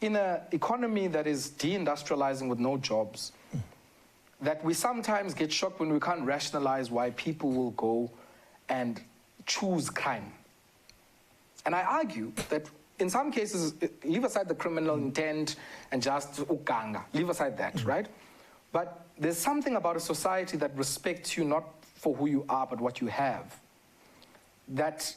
in an economy that is deindustrializing with no jobs, that we sometimes get shocked when we can't rationalize why people will go and choose crime. And I argue that in some cases, leave aside the criminal intent and just uganga, leave aside that, right? But there's something about a society that respects you not for who you are, but what you have, that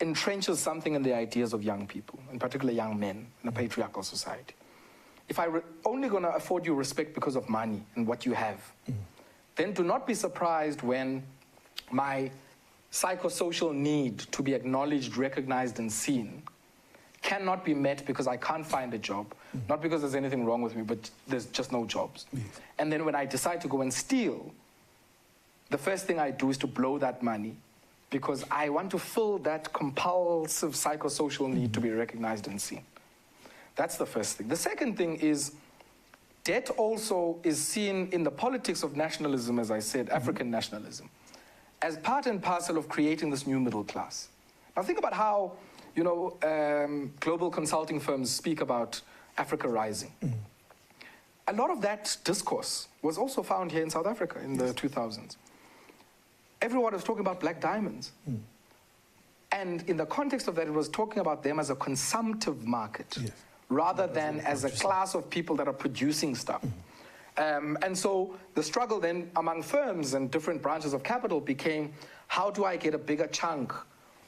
entrenches something in the ideas of young people, in particular young men in a patriarchal society. If I'm only going to afford you respect because of money and what you have, then do not be surprised when my psychosocial need to be acknowledged, recognized, and seen cannot be met because I can't find a job, not because there's anything wrong with me, but there's just no jobs. And then when I decide to go and steal, the first thing I do is to blow that money because I want to fill that compulsive psychosocial need to be recognized and seen. That's the first thing. The second thing is debt also is seen in the politics of nationalism, as I said, African nationalism, as part and parcel of creating this new middle class. Now think about how, you know, global consulting firms speak about Africa rising. A lot of that discourse was also found here in South Africa in the 2000s. Everyone was talking about black diamonds. And in the context of that, it was talking about them as a consumptive market, rather than as a class of people that are producing stuff. And so the struggle then among firms and different branches of capital became, how do I get a bigger chunk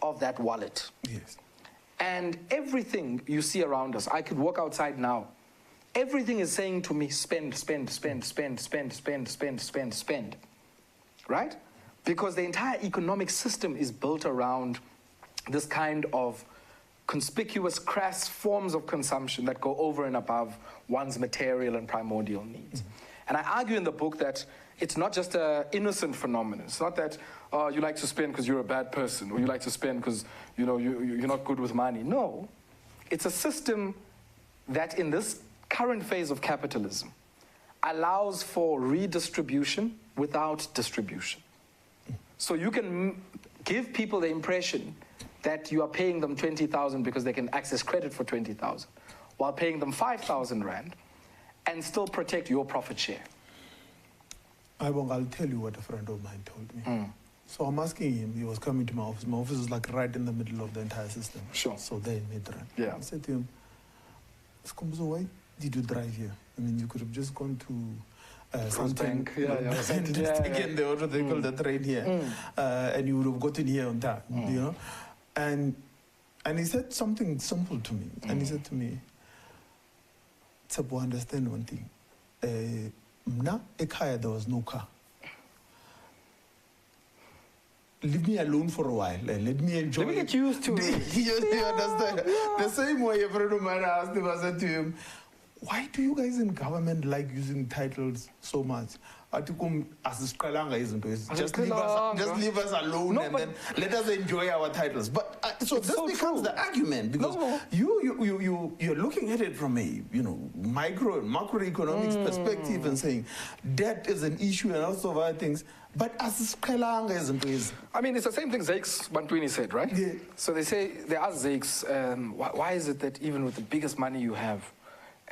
of that wallet? And everything you see around us, I could walk outside now, everything is saying to me, spend, spend, spend, spend, spend, spend, spend, spend, spend, right? Because the entire economic system is built around this kind of conspicuous, crass forms of consumption that go over and above one's material and primordial needs. And I argue in the book that it's not just an innocent phenomenon. It's not that you like to spend because you're a bad person, or you like to spend because you're not good with money. No, it's a system that in this current phase of capitalism allows for redistribution without distribution. So you can give people the impression that you are paying them 20,000 because they can access credit for 20,000, while paying them 5,000 rand, and still protect your profit share. I'll tell you what a friend of mine told me. So I'm asking him, he was coming to my office. My office is like right in the middle of the entire system. So there in Midrand. I said to him, Skombuzo, why did you drive here? I mean, you could have just gone to something, and just taken the auto, they call the train here, and you would have gotten here on time, you know? And he said something simple to me. And he said to me, Tshepo, understand one thing. Mna ekhaya, there was no car. Leave me alone for a while and let me enjoy. Let me get used to it. You understand? The same way a friend of mine asked him, I said to him, why do you guys in government like using titles so much? Just leave us alone and then let us enjoy our titles. But so this becomes the argument, because you're looking at it from a macroeconomics perspective and saying debt is an issue and also other things. But as I mean, it's the same thing Zakes Bantwini said, right? So they ask Zakes, why is it that even with the biggest money you have,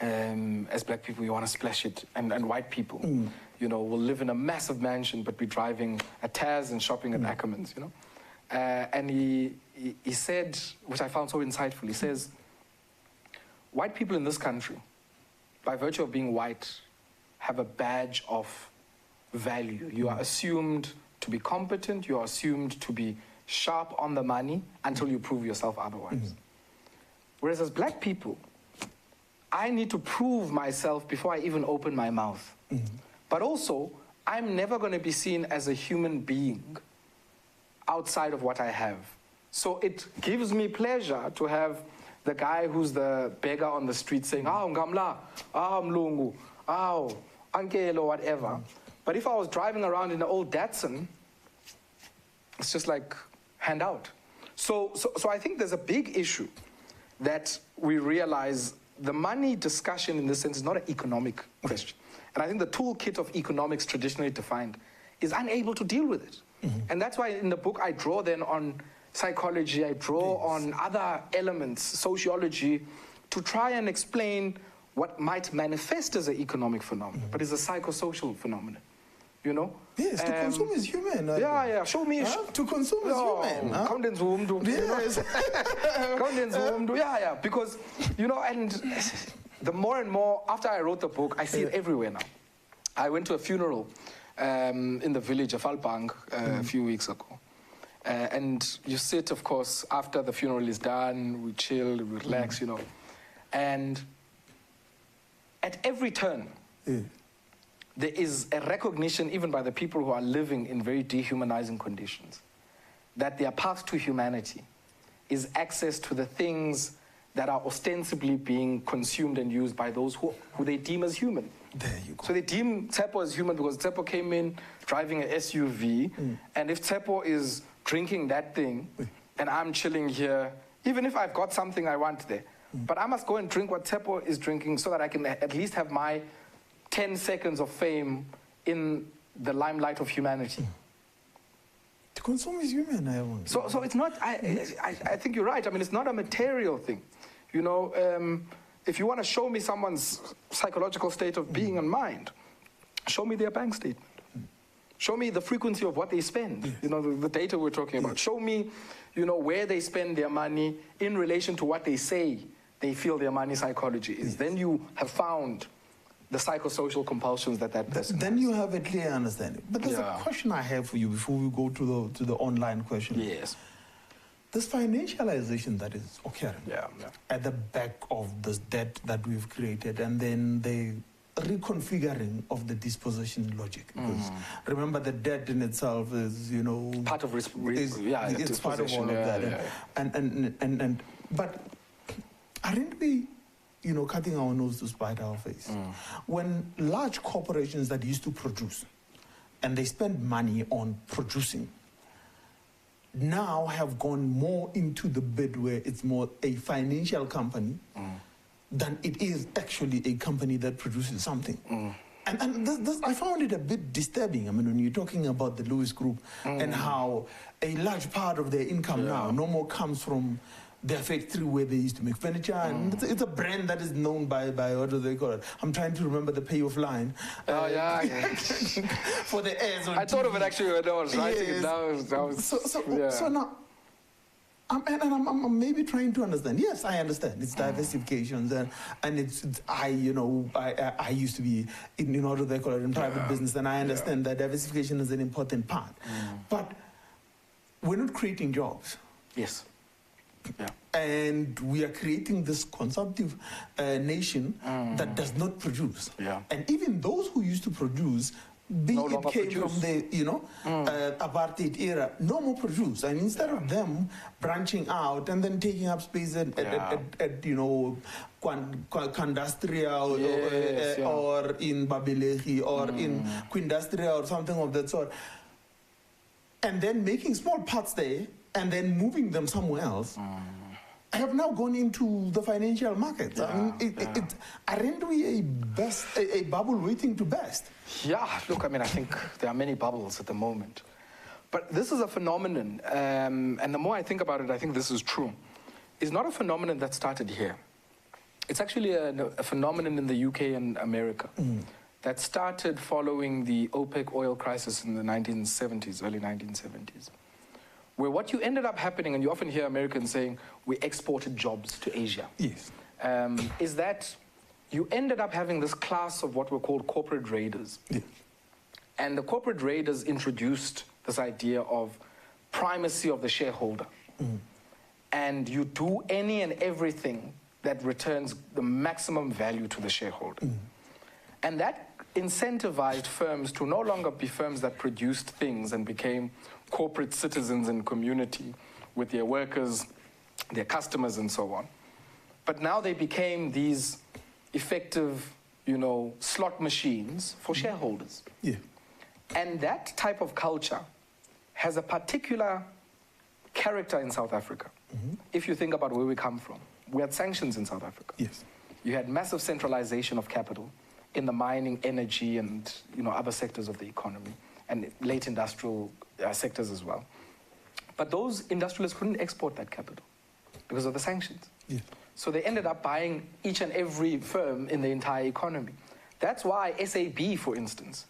as black people, you want to splash it, and white people, will live in a massive mansion but be driving a Taz and shopping at Ackermans, and he said, which I found so insightful, he says, white people in this country, by virtue of being white, have a badge of value. You are assumed to be competent, you are assumed to be sharp on the money until you prove yourself otherwise. Whereas as black people, I need to prove myself before I even open my mouth. But also, I'm never going to be seen as a human being outside of what I have. So it gives me pleasure to have the guy who's the beggar on the street saying, ngamla, mlungu, ankelo, whatever. But if I was driving around in an old Datsun, it's just like hand out. So I think there's a big issue that we realize. The money discussion in this sense is not an economic question. And I think the toolkit of economics traditionally defined is unable to deal with it. And that's why in the book I draw then on psychology, I draw on other elements, sociology, to try and explain what might manifest as an economic phenomenon, but is a psychosocial phenomenon, you know? Yes, to consume is human. Yeah, show me. To consume is human. Yes. Yeah, because, you know, and the more and more, after I wrote the book, I see it everywhere now. I went to a funeral in the village of Alpang a few weeks ago. And you sit, of course, after the funeral is done, we chill, we relax, you know. And at every turn, there is a recognition, even by the people who are living in very dehumanizing conditions, that their path to humanity is access to the things that are ostensibly being consumed and used by those who they deem as human. There you go. So they deem Tshepo as human because Tshepo came in driving an SUV, and if Tshepo is drinking that thing, and I'm chilling here, even if I've got something I want there, but I must go and drink what Tshepo is drinking so that I can at least have my 10 seconds of fame in the limelight of humanity. To consume is human, I want. So it's not, I think you're right. I mean, it's not a material thing. You know, if you want to show me someone's psychological state of being and mind, show me their bank statement. Show me the frequency of what they spend, you know, the data we're talking about. Show me, you know, where they spend their money in relation to what they say they feel their money psychology is. Then you have found the psychosocial compulsions that person Then you have a clear understanding. But there's a question I have for you before we go to the online question. Yes. This financialization that is occurring at the back of this debt that we've created, and then the reconfiguring of the dispossession logic. Because remember, the debt in itself is, you know, part of it's part of all of that. And but aren't we, you know, cutting our nose to spite our face? When large corporations that used to produce, and they spend money on producing, now have gone more into the bit where it's more a financial company than it is actually a company that produces something. And this, I found it a bit disturbing. I mean, when you're talking about the Lewis Group and how a large part of their income now no more comes from their factory where they used to make furniture, and it's a brand that is known by what do they call it? I'm trying to remember the payoff line. For the ads on I thought of it actually when I was writing it down. So now, I'm maybe trying to understand. Yes, I understand. It's diversification, and it's I used to be in order they call it in private business, and I understand that diversification is an important part. But we're not creating jobs. Yes. Yeah. And we are creating this consumptive nation that does not produce. Yeah. And even those who used to produce, it came from the, you know, apartheid era, no more produce. And instead of them branching out and then taking up space at you know, Kandastria or in Babelehi or in Quindastria or something of that sort, and then making small parts there, and then moving them somewhere else, I have now gone into the financial markets. I mean, aren't we a bubble waiting to burst? Yeah, look, I mean, I think there are many bubbles at the moment. But this is a phenomenon, and the more I think about it, I think this is true. It's not a phenomenon that started here. It's actually a phenomenon in the UK and America that started following the OPEC oil crisis in the 1970s, early 1970s. Where what you ended up happening, and you often hear Americans saying, we exported jobs to Asia, is that you ended up having this class of what were called corporate raiders. And the corporate raiders introduced this idea of primacy of the shareholder. And you do any and everything that returns the maximum value to the shareholder. And that incentivized firms to no longer be firms that produced things and became corporate citizens in community with their workers, their customers, and so on. But now they became these effective, you know, slot machines for shareholders. And that type of culture has a particular character in South Africa. If you think about where we come from, we had sanctions in South Africa. You had massive centralization of capital in the mining, energy, and, you know, other sectors of the economy, and late industrial sectors as well. But those industrialists couldn't export that capital because of the sanctions. Yeah. So they ended up buying each and every firm in the entire economy. That's why SAB, for instance,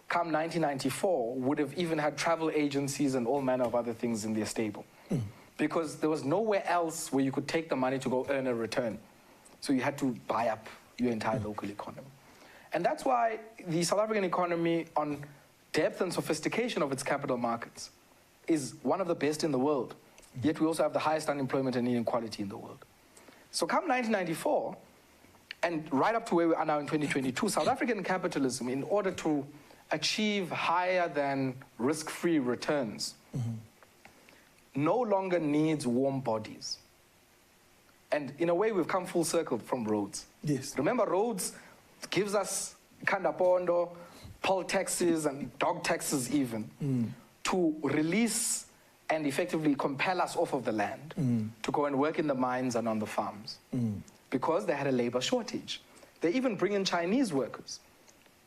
come 1994, would have even had travel agencies and all manner of other things in their stable. Because there was nowhere else where you could take the money to go earn a return. So you had to buy up your entire local economy. And that's why the South African economy, on depth and sophistication of its capital markets, is one of the best in the world. Yet we also have the highest unemployment and inequality in the world. So come 1994, and right up to where we are now in 2022, South African capitalism, in order to achieve higher than risk-free returns, no longer needs warm bodies. And in a way, we've come full circle from roads. Yes. Remember, roads gives us Kandapondo, poll taxes, and dog taxes even, to release and effectively compel us off of the land to go and work in the mines and on the farms because they had a labor shortage. They even bring in Chinese workers.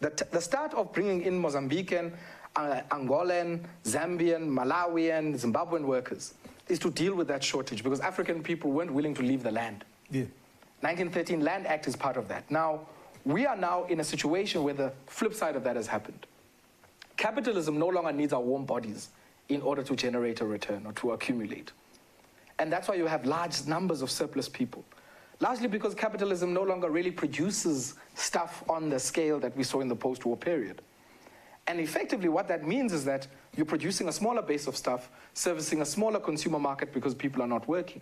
The start of bringing in Mozambican, Angolan, Zambian, Malawian, Zimbabwean workers is to deal with that shortage because African people weren't willing to leave the land. Yeah. 1913 Land Act is part of that. Now, we are now in a situation where the flip side of that has happened. Capitalism no longer needs our warm bodies in order to generate a return or to accumulate. And that's why you have large numbers of surplus people. Largely because capitalism no longer really produces stuff on the scale that we saw in the post-war period. And effectively what that means is that you're producing a smaller base of stuff, servicing a smaller consumer market because people are not working,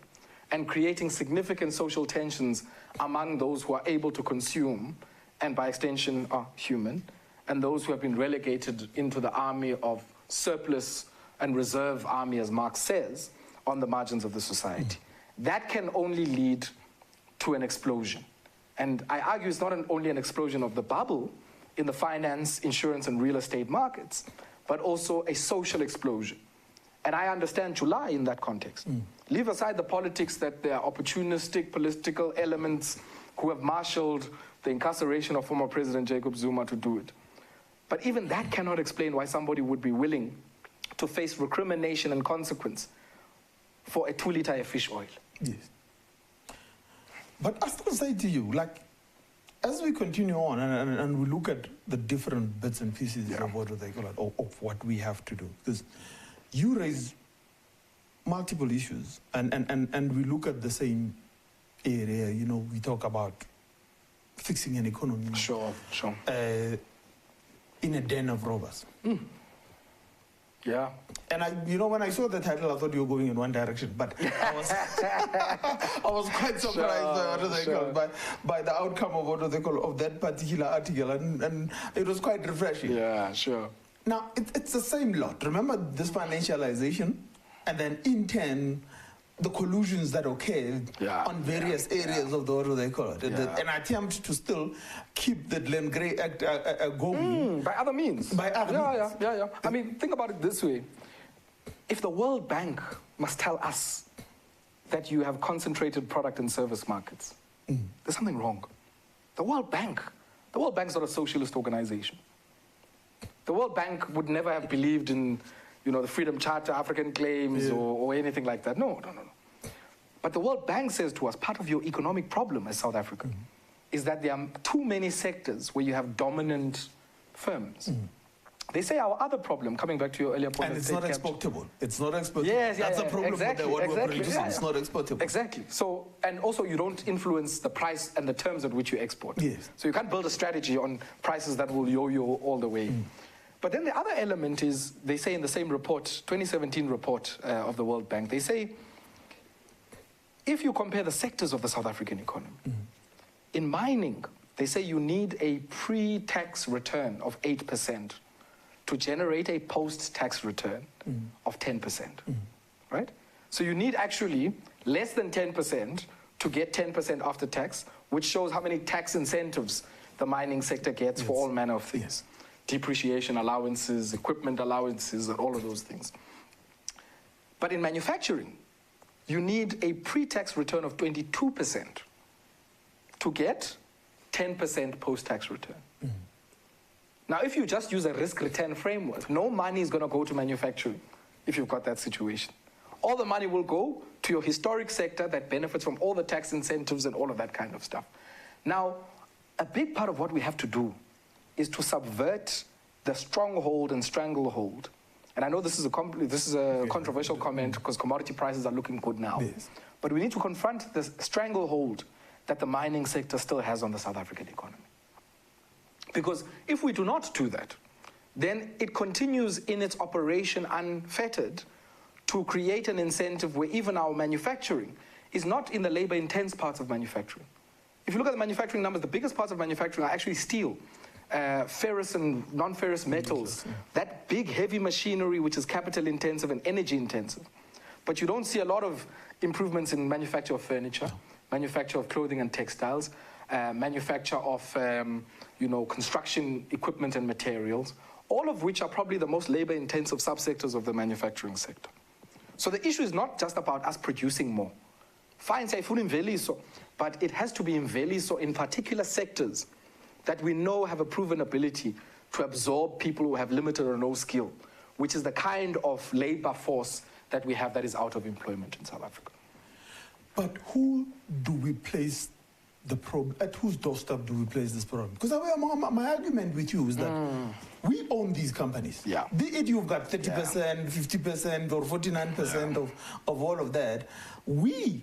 and creating significant social tensions among those who are able to consume, and by extension are human, and those who have been relegated into the army of surplus and reserve army, as Marx says, on the margins of the society. That can only lead to an explosion. And I argue it's not only an explosion of the bubble in the finance, insurance, and real estate markets, but also a social explosion. And I understand July in that context. Leave aside the politics that there are opportunistic political elements who have marshaled the incarceration of former President Jacob Zuma to do it. But even that cannot explain why somebody would be willing to face recrimination and consequence for a 2-liter of fish oil. Yes. But I still say to you, like, as we continue on and we look at the different bits and pieces of what they call it, of what we have to do, because you raise multiple issues and we look at the same area, you know, we talk about fixing an economy. Sure. In a den of robbers. Yeah. And when I saw the title, I thought you were going in one direction, but I was quite surprised by the outcome of of that particular article, and it was quite refreshing. Yeah, sure. Now, it's the same lot. Remember this financialization, and then in turn, the collusions that occurred on various areas of an attempt to still keep the Glenn Gray Act going. By other means. Yeah. I mean, think about it this way. If the World Bank must tell us that you have concentrated product and service markets, there's something wrong. The World Bank's not a socialist organization. The World Bank would never have believed in the Freedom Charter, African claims, or anything like that. No. But the World Bank says to us, part of your economic problem as South Africa is that there are too many sectors where you have dominant firms. They say our other problem, coming back to your earlier point... And it's not exportable. It's not exportable. Yes, That's the problem exactly, what we're producing. Yeah. It's not exportable. Exactly. So, and also you don't influence the price and the terms at which you export. Yes. So you can't build a strategy on prices that will yo-yo all the way. But then the other element is, they say in the same report, 2017 report of the World Bank, they say, if you compare the sectors of the South African economy, in mining, they say you need a pre-tax return of 8% to generate a post-tax return of 10%, right? So you need actually less than 10% to get 10% after tax, which shows how many tax incentives the mining sector gets for all manner of things. Depreciation allowances, equipment allowances, and all of those things. But in manufacturing, you need a pre-tax return of 22% to get 10% post-tax return. Now, if you just use a risk-return framework, no money is going to go to manufacturing if you've got that situation. All the money will go to your historic sector that benefits from all the tax incentives and all of that kind of stuff. Now, a big part of what we have to do is to subvert the stronghold and stranglehold. And I know this is a controversial comment because commodity prices are looking good now. Yes. But we need to confront the stranglehold that the mining sector still has on the South African economy. Because if we do not do that, then it continues in its operation unfettered to create an incentive where even our manufacturing is not in the labor-intense parts of manufacturing. If you look at the manufacturing numbers, the biggest parts of manufacturing are actually steel, ferrous and non-ferrous metals, that big heavy machinery which is capital intensive and energy intensive. But you don't see a lot of improvements in manufacture of furniture, manufacture of clothing and textiles, manufacture of construction equipment and materials, all of which are probably the most labor intensive subsectors of the manufacturing sector. So the issue is not just about us producing more. Fine, say full imveliso, but it has to be imveliso in particular sectors that we know have a proven ability to absorb people who have limited or no skill, which is the kind of labor force that we have that is out of employment in South Africa. But who do we place the problem, at whose doorstep do we place this problem? Because my argument with you is that we own these companies. Yeah. Be it you've got 30%, 50%, or 49% of all of that. We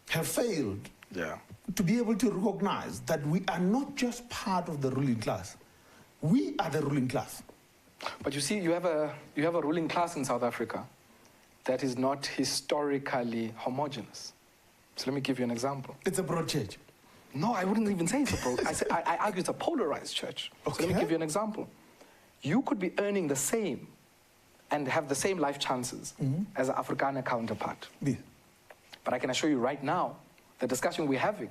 have failed to be able to recognize that we are not just part of the ruling class. We are the ruling class. But you see, you have a ruling class in South Africa that is not historically homogeneous. So let me give you an example. It's a broad church. No, I wouldn't even say it's a broad. I argue it's a polarized church. Okay. So let me give you an example. You could be earning the same and have the same life chances as an Afrikaner counterpart. Yeah. But I can assure you right now, the discussion we're having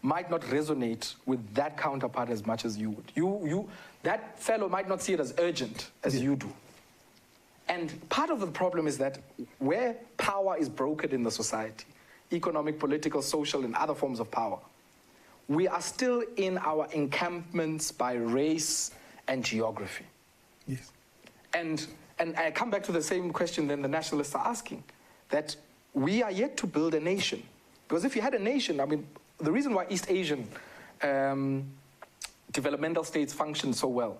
might not resonate with that counterpart as much as you would. That fellow might not see it as urgent as you do. And part of the problem is that where power is brokered in the society, economic, political, social, and other forms of power, we are still in our encampments by race and geography. Yes. And I come back to the same question then the nationalists are asking, that we are yet to build a nation. Because if you had a nation, I mean, the reason why East Asian developmental states function so well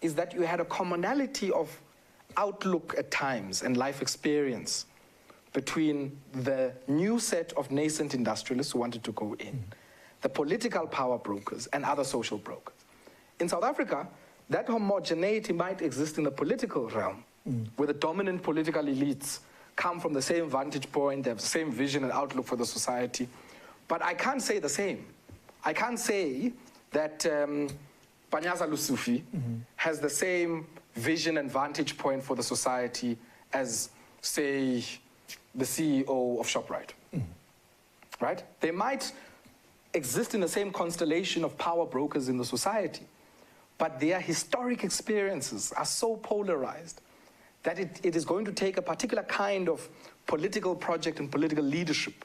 is that you had a commonality of outlook at times and life experience between the new set of nascent industrialists who wanted to go in, the political power brokers and other social brokers. In South Africa, that homogeneity might exist in the political realm, where the dominant political elites come from the same vantage point, they have the same vision and outlook for the society. But I can't say the same. I can't say that Panyaza Lusufi has the same vision and vantage point for the society as, say, the CEO of ShopRite. Right? They might exist in the same constellation of power brokers in the society, but their historic experiences are so polarized that it is going to take a particular kind of political project and political leadership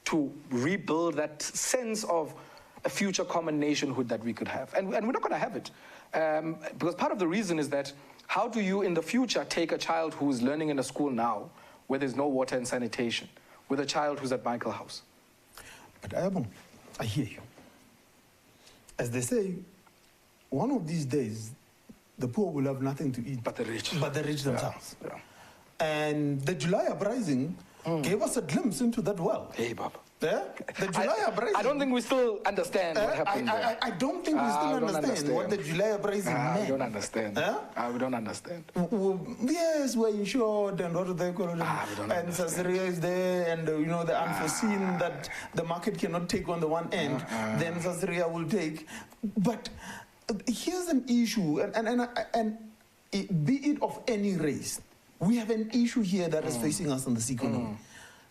to rebuild that sense of a future common nationhood that we could have. And we're not going to have it. Because part of the reason is that how do you in the future take a child who is learning in a school now where there's no water and sanitation with a child who's at Michael House? But Ayabonga, I hear you. As they say, one of these days, the poor will have nothing to eat. But the rich. But the rich themselves. Yeah. And the July uprising gave us a glimpse into that world. Hey, Baba. Yeah? The July uprising. I don't think we still understand what happened there. I don't think we still understand what the July uprising meant. We don't understand. We don't understand. Yes, we're insured and what do they call it? And Sasiria is there and the unforeseen that the market cannot take on the one end, then Sasiria will take. But here's an issue, and be it of any race, we have an issue here that is facing us in this economy.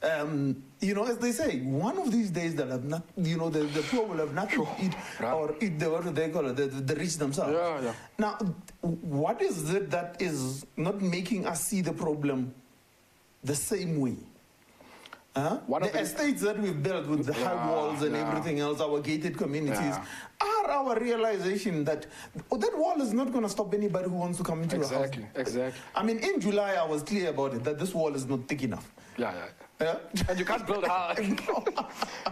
As they say, one of these days they'll have not, the poor will have nothing to eat, or eat what do they call it, the rich themselves. Now, what is it that is not making us see the problem the same way? The estates that we've built with the high walls and everything else, our gated communities, are not our realization that that wall is not going to stop anybody who wants to come into your house? Exactly. I mean, in July, I was clear about it, that this wall is not thick enough. Yeah. And you can't build hard.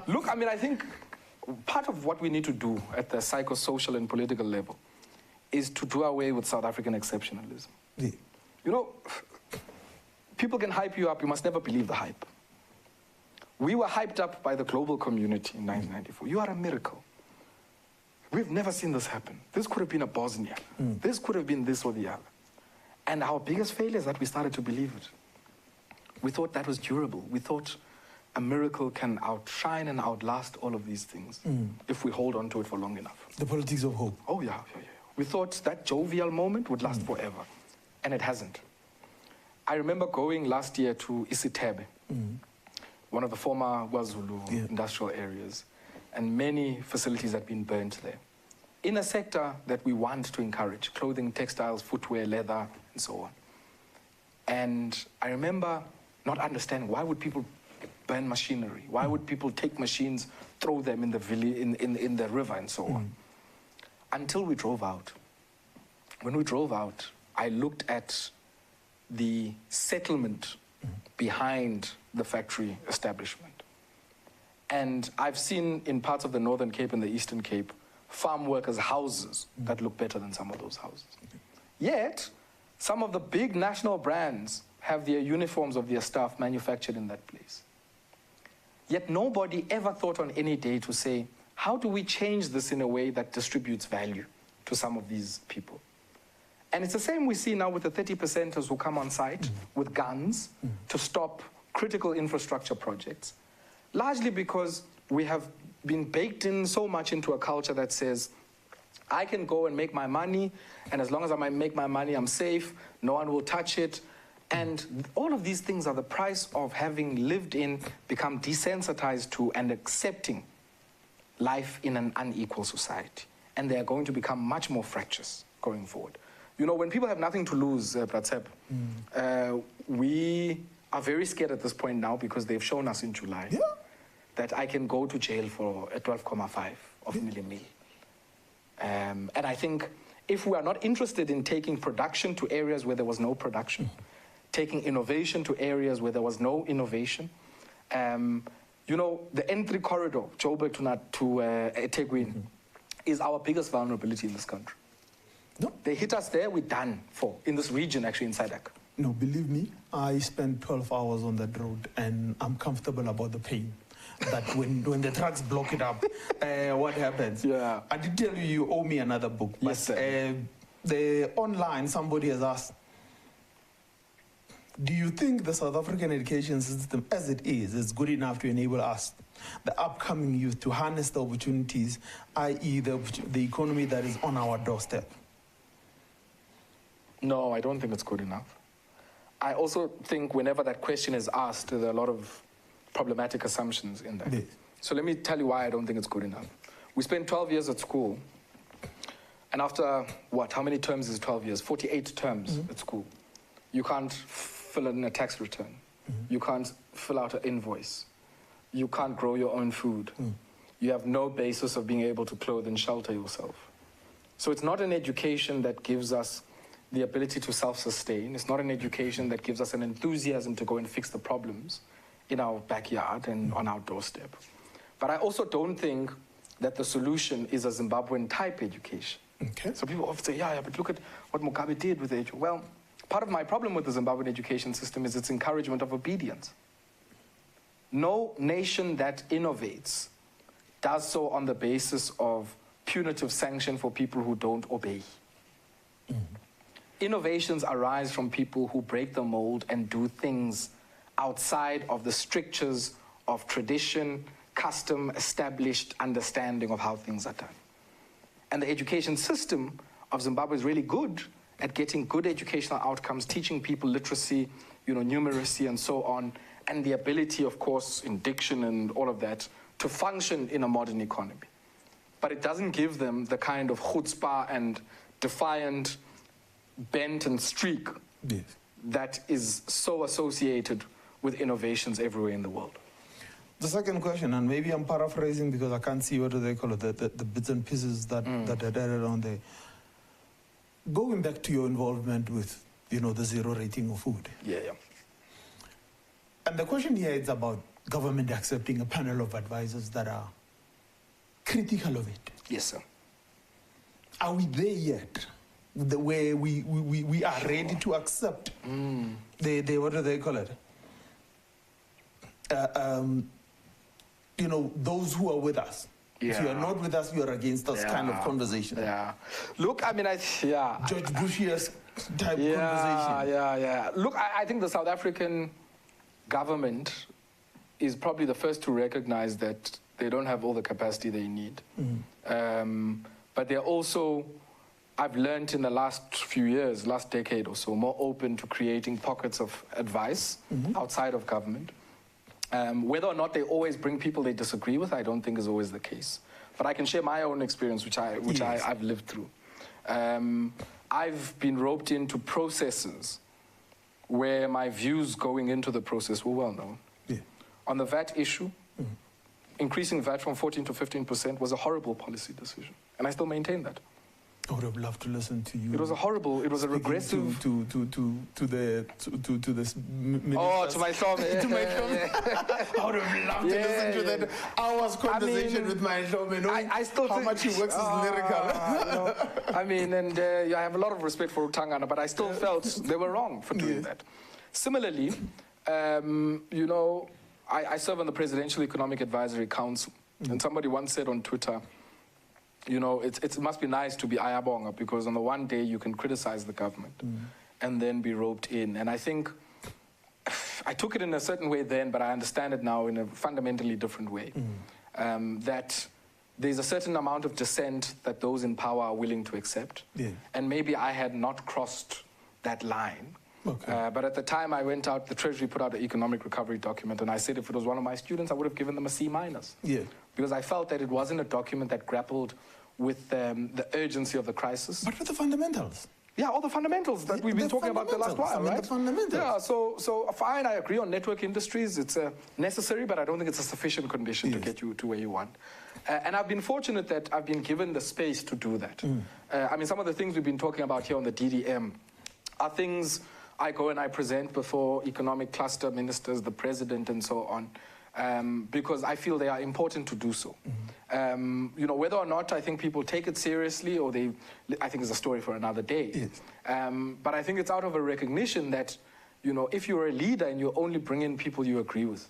Look, I mean, I think part of what we need to do at the psychosocial and political level is to do away with South African exceptionalism. Yeah. You know, people can hype you up. You must never believe the hype. We were hyped up by the global community in 1994. You are a miracle. We've never seen this happen. This could have been a Bosnia. This could have been this or the other. And our biggest failure is that we started to believe it. We thought that was durable. We thought a miracle can outshine and outlast all of these things if we hold on to it for long enough. The politics of hope. Oh, yeah. We thought that jovial moment would last forever, and it hasn't. I remember going last year to Isithebe, one of the former KwaZulu industrial areas, and many facilities had been burnt there. In a sector that we want to encourage, clothing, textiles, footwear, leather, and so on. And I remember not understanding, why would people burn machinery? Why would people take machines, throw them in the village, in the river, and so on? Until we drove out. When we drove out, I looked at the settlement behind the factory establishment. And I've seen in parts of the Northern Cape and the Eastern Cape, farm workers' houses that look better than some of those houses. Yet, some of the big national brands have their uniforms of their staff manufactured in that place. Yet nobody ever thought on any day to say, how do we change this in a way that distributes value to some of these people? And it's the same we see now with the 30%ers who come on site with guns to stop critical infrastructure projects, largely because we have been baked in so much into a culture that says, I can go and make my money, and as long as I make my money, I'm safe, no one will touch it. And all of these things are the price of having lived in, become desensitized to, and accepting life in an unequal society. And they are going to become much more fractious going forward. You know, when people have nothing to lose, Tshepo, we are very scared at this point now because they've shown us in July that I can go to jail for a 12.5 of milli-mil. And I think if we are not interested in taking production to areas where there was no production, taking innovation to areas where there was no innovation, you know, the N3 corridor, Joburg to eThekwini, is our biggest vulnerability in this country. No. They hit us there, we're done for, in this region actually, in SADC. No, believe me, I spent 12 hours on that road and I'm comfortable about the pain. That when the trucks block it up, what happens? Yeah. I did tell you, you owe me another book. Yes, but, sir. The online, somebody has asked, do you think the South African education system as it is good enough to enable us, the upcoming youth, to harness the opportunities, i.e. the economy that is on our doorstep? No, I don't think it's good enough. I also think whenever that question is asked, there are a lot of problematic assumptions in that. Yes. So let me tell you why I don't think it's good enough. We spent 12 years at school, and after, what, how many terms is 12 years? 48 terms at school. You can't fill in a tax return. You can't fill out an invoice. You can't grow your own food. You have no basis of being able to clothe and shelter yourself. So it's not an education that gives us the ability to self-sustain. It's not an education that gives us an enthusiasm to go and fix the problems in our backyard and on our doorstep. But I also don't think that the solution is a Zimbabwean-type education. Okay. So people often say, yeah, but look at what Kgobe did with the education. Well, part of my problem with the Zimbabwean education system is its encouragement of obedience. No nation that innovates does so on the basis of punitive sanction for people who don't obey. Innovations arise from people who break the mold and do things outside of the strictures of tradition, custom, established understanding of how things are done. And the education system of Zimbabwe is really good at getting good educational outcomes, teaching people literacy, you know, numeracy and so on, and the ability, of course, in diction and all of that, to function in a modern economy. But it doesn't give them the kind of chutzpah and defiant bent and streak that is so associated with innovations everywhere in the world. The second question, and maybe I'm paraphrasing because I can't see what do they call it, the bits and pieces that are added on there. Going back to your involvement with, the zero rating of food. Yeah. And the question here is about government accepting a panel of advisors that are critical of it. Yes, sir. Are we there yet? The way we are ready to accept the what do they call it? Those who are with us. Yeah. If you are not with us, you are against us kind of conversation. Yeah. Look, I mean, George Bush's type conversation. Yeah. Look, I think the South African government is probably the first to recognize that they don't have all the capacity they need. But they're also, I've learned in the last few years, last decade or so, more open to creating pockets of advice outside of government. Whether or not they always bring people they disagree with, I don't think is always the case. But I can share my own experience, which I've lived through. I've been roped into processes where my views going into the process were well known. Yeah. On the VAT issue, increasing VAT from 14 to 15% was a horrible policy decision. And I still maintain that. I would have loved to listen to you. It was a regressive... To this minister. Oh, to my thumb. To my thumb. I would have loved to listen to that hour's conversation with my thumb. I still how think, much he works is lyrical. I have a lot of respect for Utangana, but I still felt they were wrong for doing that. Similarly, I serve on the Presidential Economic Advisory Council, and somebody once said on Twitter, it must be nice to be Ayabonga because on the one day you can criticize the government and then be roped in. And I think I took it in a certain way then, but I understand it now in a fundamentally different way. That there's a certain amount of dissent that those in power are willing to accept. Yeah. And maybe I had not crossed that line. Okay. But at the time I went out, the Treasury put out an economic recovery document, and I said if it was one of my students, I would have given them a C-. Yeah. Because I felt that it wasn't a document that grappled with the urgency of the crisis. But with the fundamentals. Yeah, all the fundamentals that we've been talking about the last while, right? The fundamentals. Yeah, so fine, I agree on network industries. It's necessary, but I don't think it's a sufficient condition to get you to where you want. And I've been fortunate that I've been given the space to do that. Some of the things we've been talking about here on the DDM are things I go and I present before economic cluster ministers, the president, and so on. Because I feel they are important to do so. Whether or not I think people take it seriously or I think it's a story for another day. Yes. But I think it's out of a recognition that, if you're a leader and you only bring in people you agree with,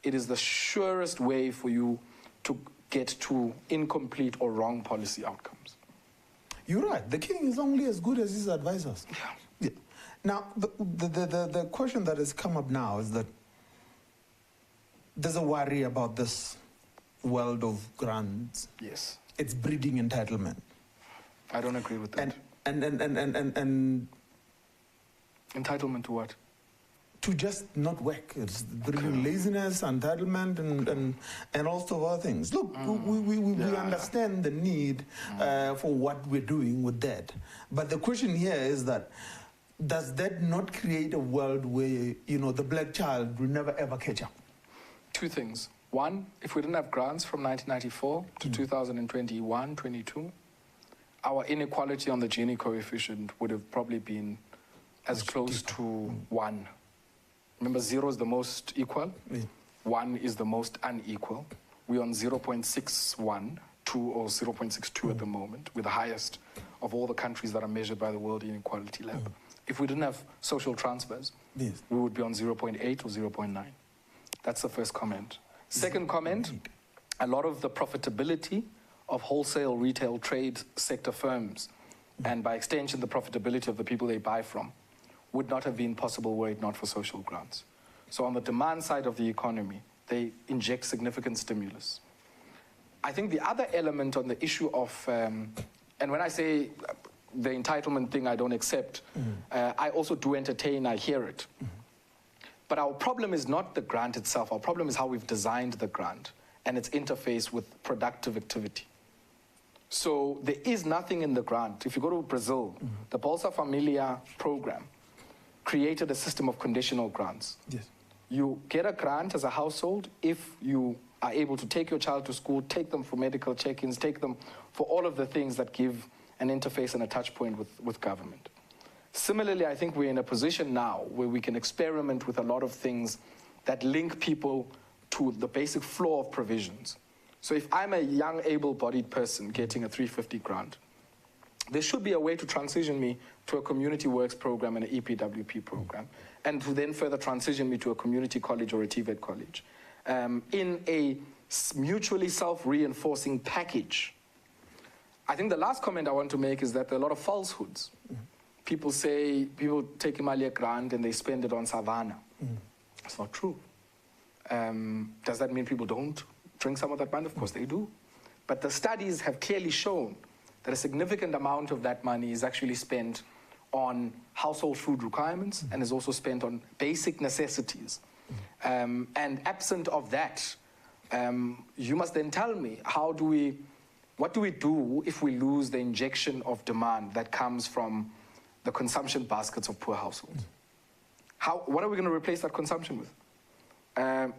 it is the surest way for you to get to incomplete or wrong policy outcomes. You're right. The king is only as good as his advisors. Yeah. Now, the question that has come up now is that there's a worry about this world of grants. Yes. It's breeding entitlement. I don't agree with that. And entitlement to what? To just not work. It's breeding laziness, entitlement, and all sorts of other things. Look, we understand the need for what we're doing with that. But the question here is that does that not create a world where, the black child will never ever catch up? Two things. One, if we didn't have grants from 1994 to 2021, 22, our inequality on the Gini coefficient would have probably been as close to 1. Remember, 0 is the most equal, 1 is the most unequal. We're on 0.61, 2 or 0.62 at the moment. We're the highest of all the countries that are measured by the World Inequality Lab. If we didn't have social transfers, we would be on 0.8 or 0.9. That's the first comment. Second comment, a lot of the profitability of wholesale retail trade sector firms, and by extension the profitability of the people they buy from, would not have been possible were it not for social grants. So on the demand side of the economy, they inject significant stimulus. I think the other element on the issue of, and when I say the entitlement thing I don't accept, I also do entertain, I hear it. But our problem is not the grant itself. Our problem is how we've designed the grant and its interface with productive activity. So there is nothing in the grant. If you go to Brazil, the Bolsa Familia program created a system of conditional grants. Yes. You get a grant as a household if you are able to take your child to school, take them for medical check-ins, take them for all of the things that give an interface and a touch point with government. Similarly, I think we're in a position now where we can experiment with a lot of things that link people to the basic floor of provisions. So if I'm a young, able-bodied person getting a 350 grant, there should be a way to transition me to a community works program and an EPWP program, and to then further transition me to a community college or a TVET college, in a mutually self-reinforcing package. I think the last comment I want to make is that there are a lot of falsehoods. People say, people take Imali grant and they spend it on savannah. It's not true. Does that mean people don't drink some of that money? Of course they do. But the studies have clearly shown that a significant amount of that money is actually spent on household food requirements and is also spent on basic necessities. And absent of that, you must then tell me, what do we do if we lose the injection of demand that comes from the consumption baskets of poor households? What are we going to replace that consumption with?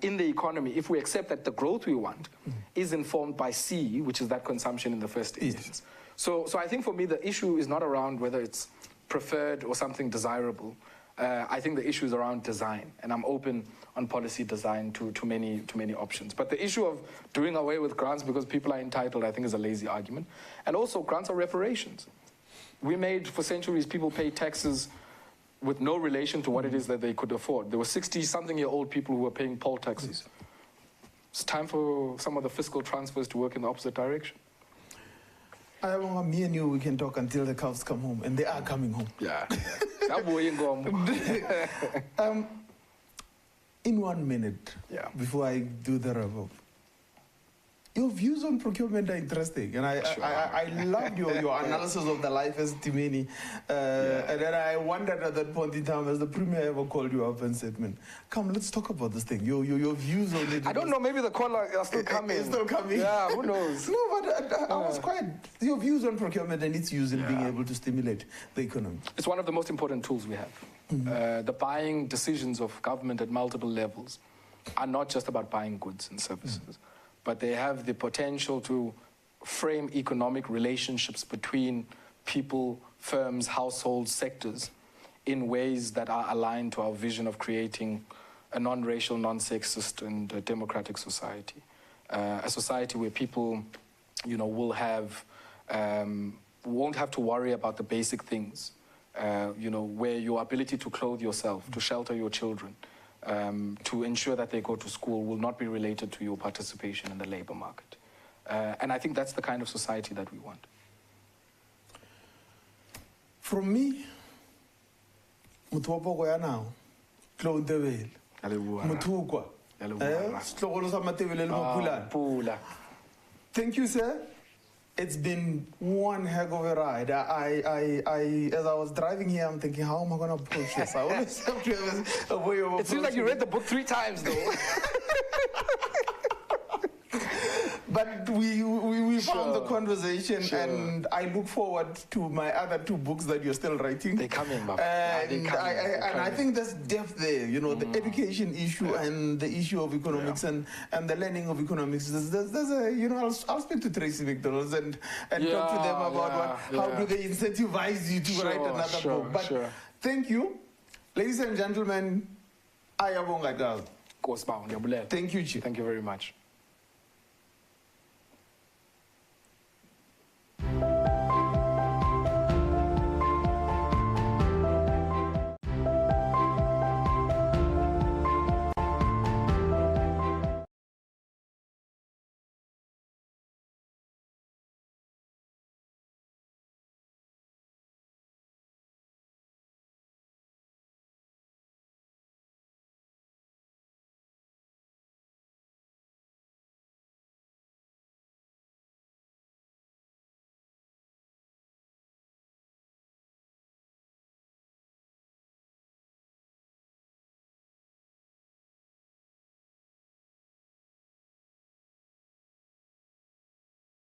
In the economy, if we accept that the growth we want is informed by C, which is that consumption in the first instance. So I think for me, the issue is not around whether it's preferred or something desirable. I think the issue is around design, and I'm open on policy design to many options. But the issue of doing away with grants because people are entitled, I think, is a lazy argument. And also, grants are reparations. We made, for centuries, people pay taxes with no relation to what it is that they could afford. There were 60-something-year-old people who were paying poll taxes. It's time for some of the fiscal transfers to work in the opposite direction. Ayabonga, me and you, we can talk until the cows come home, and they are coming home. Yeah. In 1 minute, before I do the wrap-up, your views on procurement are interesting, and I loved your analysis of the life as Timini. And then I wondered at that point in time, as the premier ever called you up and said, man, come, let's talk about this thing. Your views on it. I don't know, maybe the caller are still coming. It's still coming. Yeah, who knows? No, but I was quite, your views on procurement and its use in being able to stimulate the economy. It's one of the most important tools we have. The buying decisions of government at multiple levels are not just about buying goods and services, but they have the potential to frame economic relationships between people, firms, households, sectors in ways that are aligned to our vision of creating a non-racial, non-sexist and democratic society. A society where people, will have, won't have to worry about the basic things, where your ability to clothe yourself, to shelter your children, to ensure that they go to school will not be related to your participation in the labor market. And I think that's the kind of society that we want. From me, Mutwapo ya now, Claude Deville, Mutukwa, Thank you, sir. It's been one heck of a ride. As I was driving here, I'm thinking, how am I going to approach this? I always have to have a way of approaching. It seems like you read the book 3 times, though. But we found the conversation, and I look forward to my other 2 books that you're still writing. They're coming, Bob. And I think there's depth there, the education issue and the issue of economics and the learning of economics. There's a, I'll speak to Tracy McDonald's and talk to them about how do they incentivize you to write another book. But thank you. Ladies and gentlemen, Ayabonga Cawe. Thank you, Chief. Thank you very much.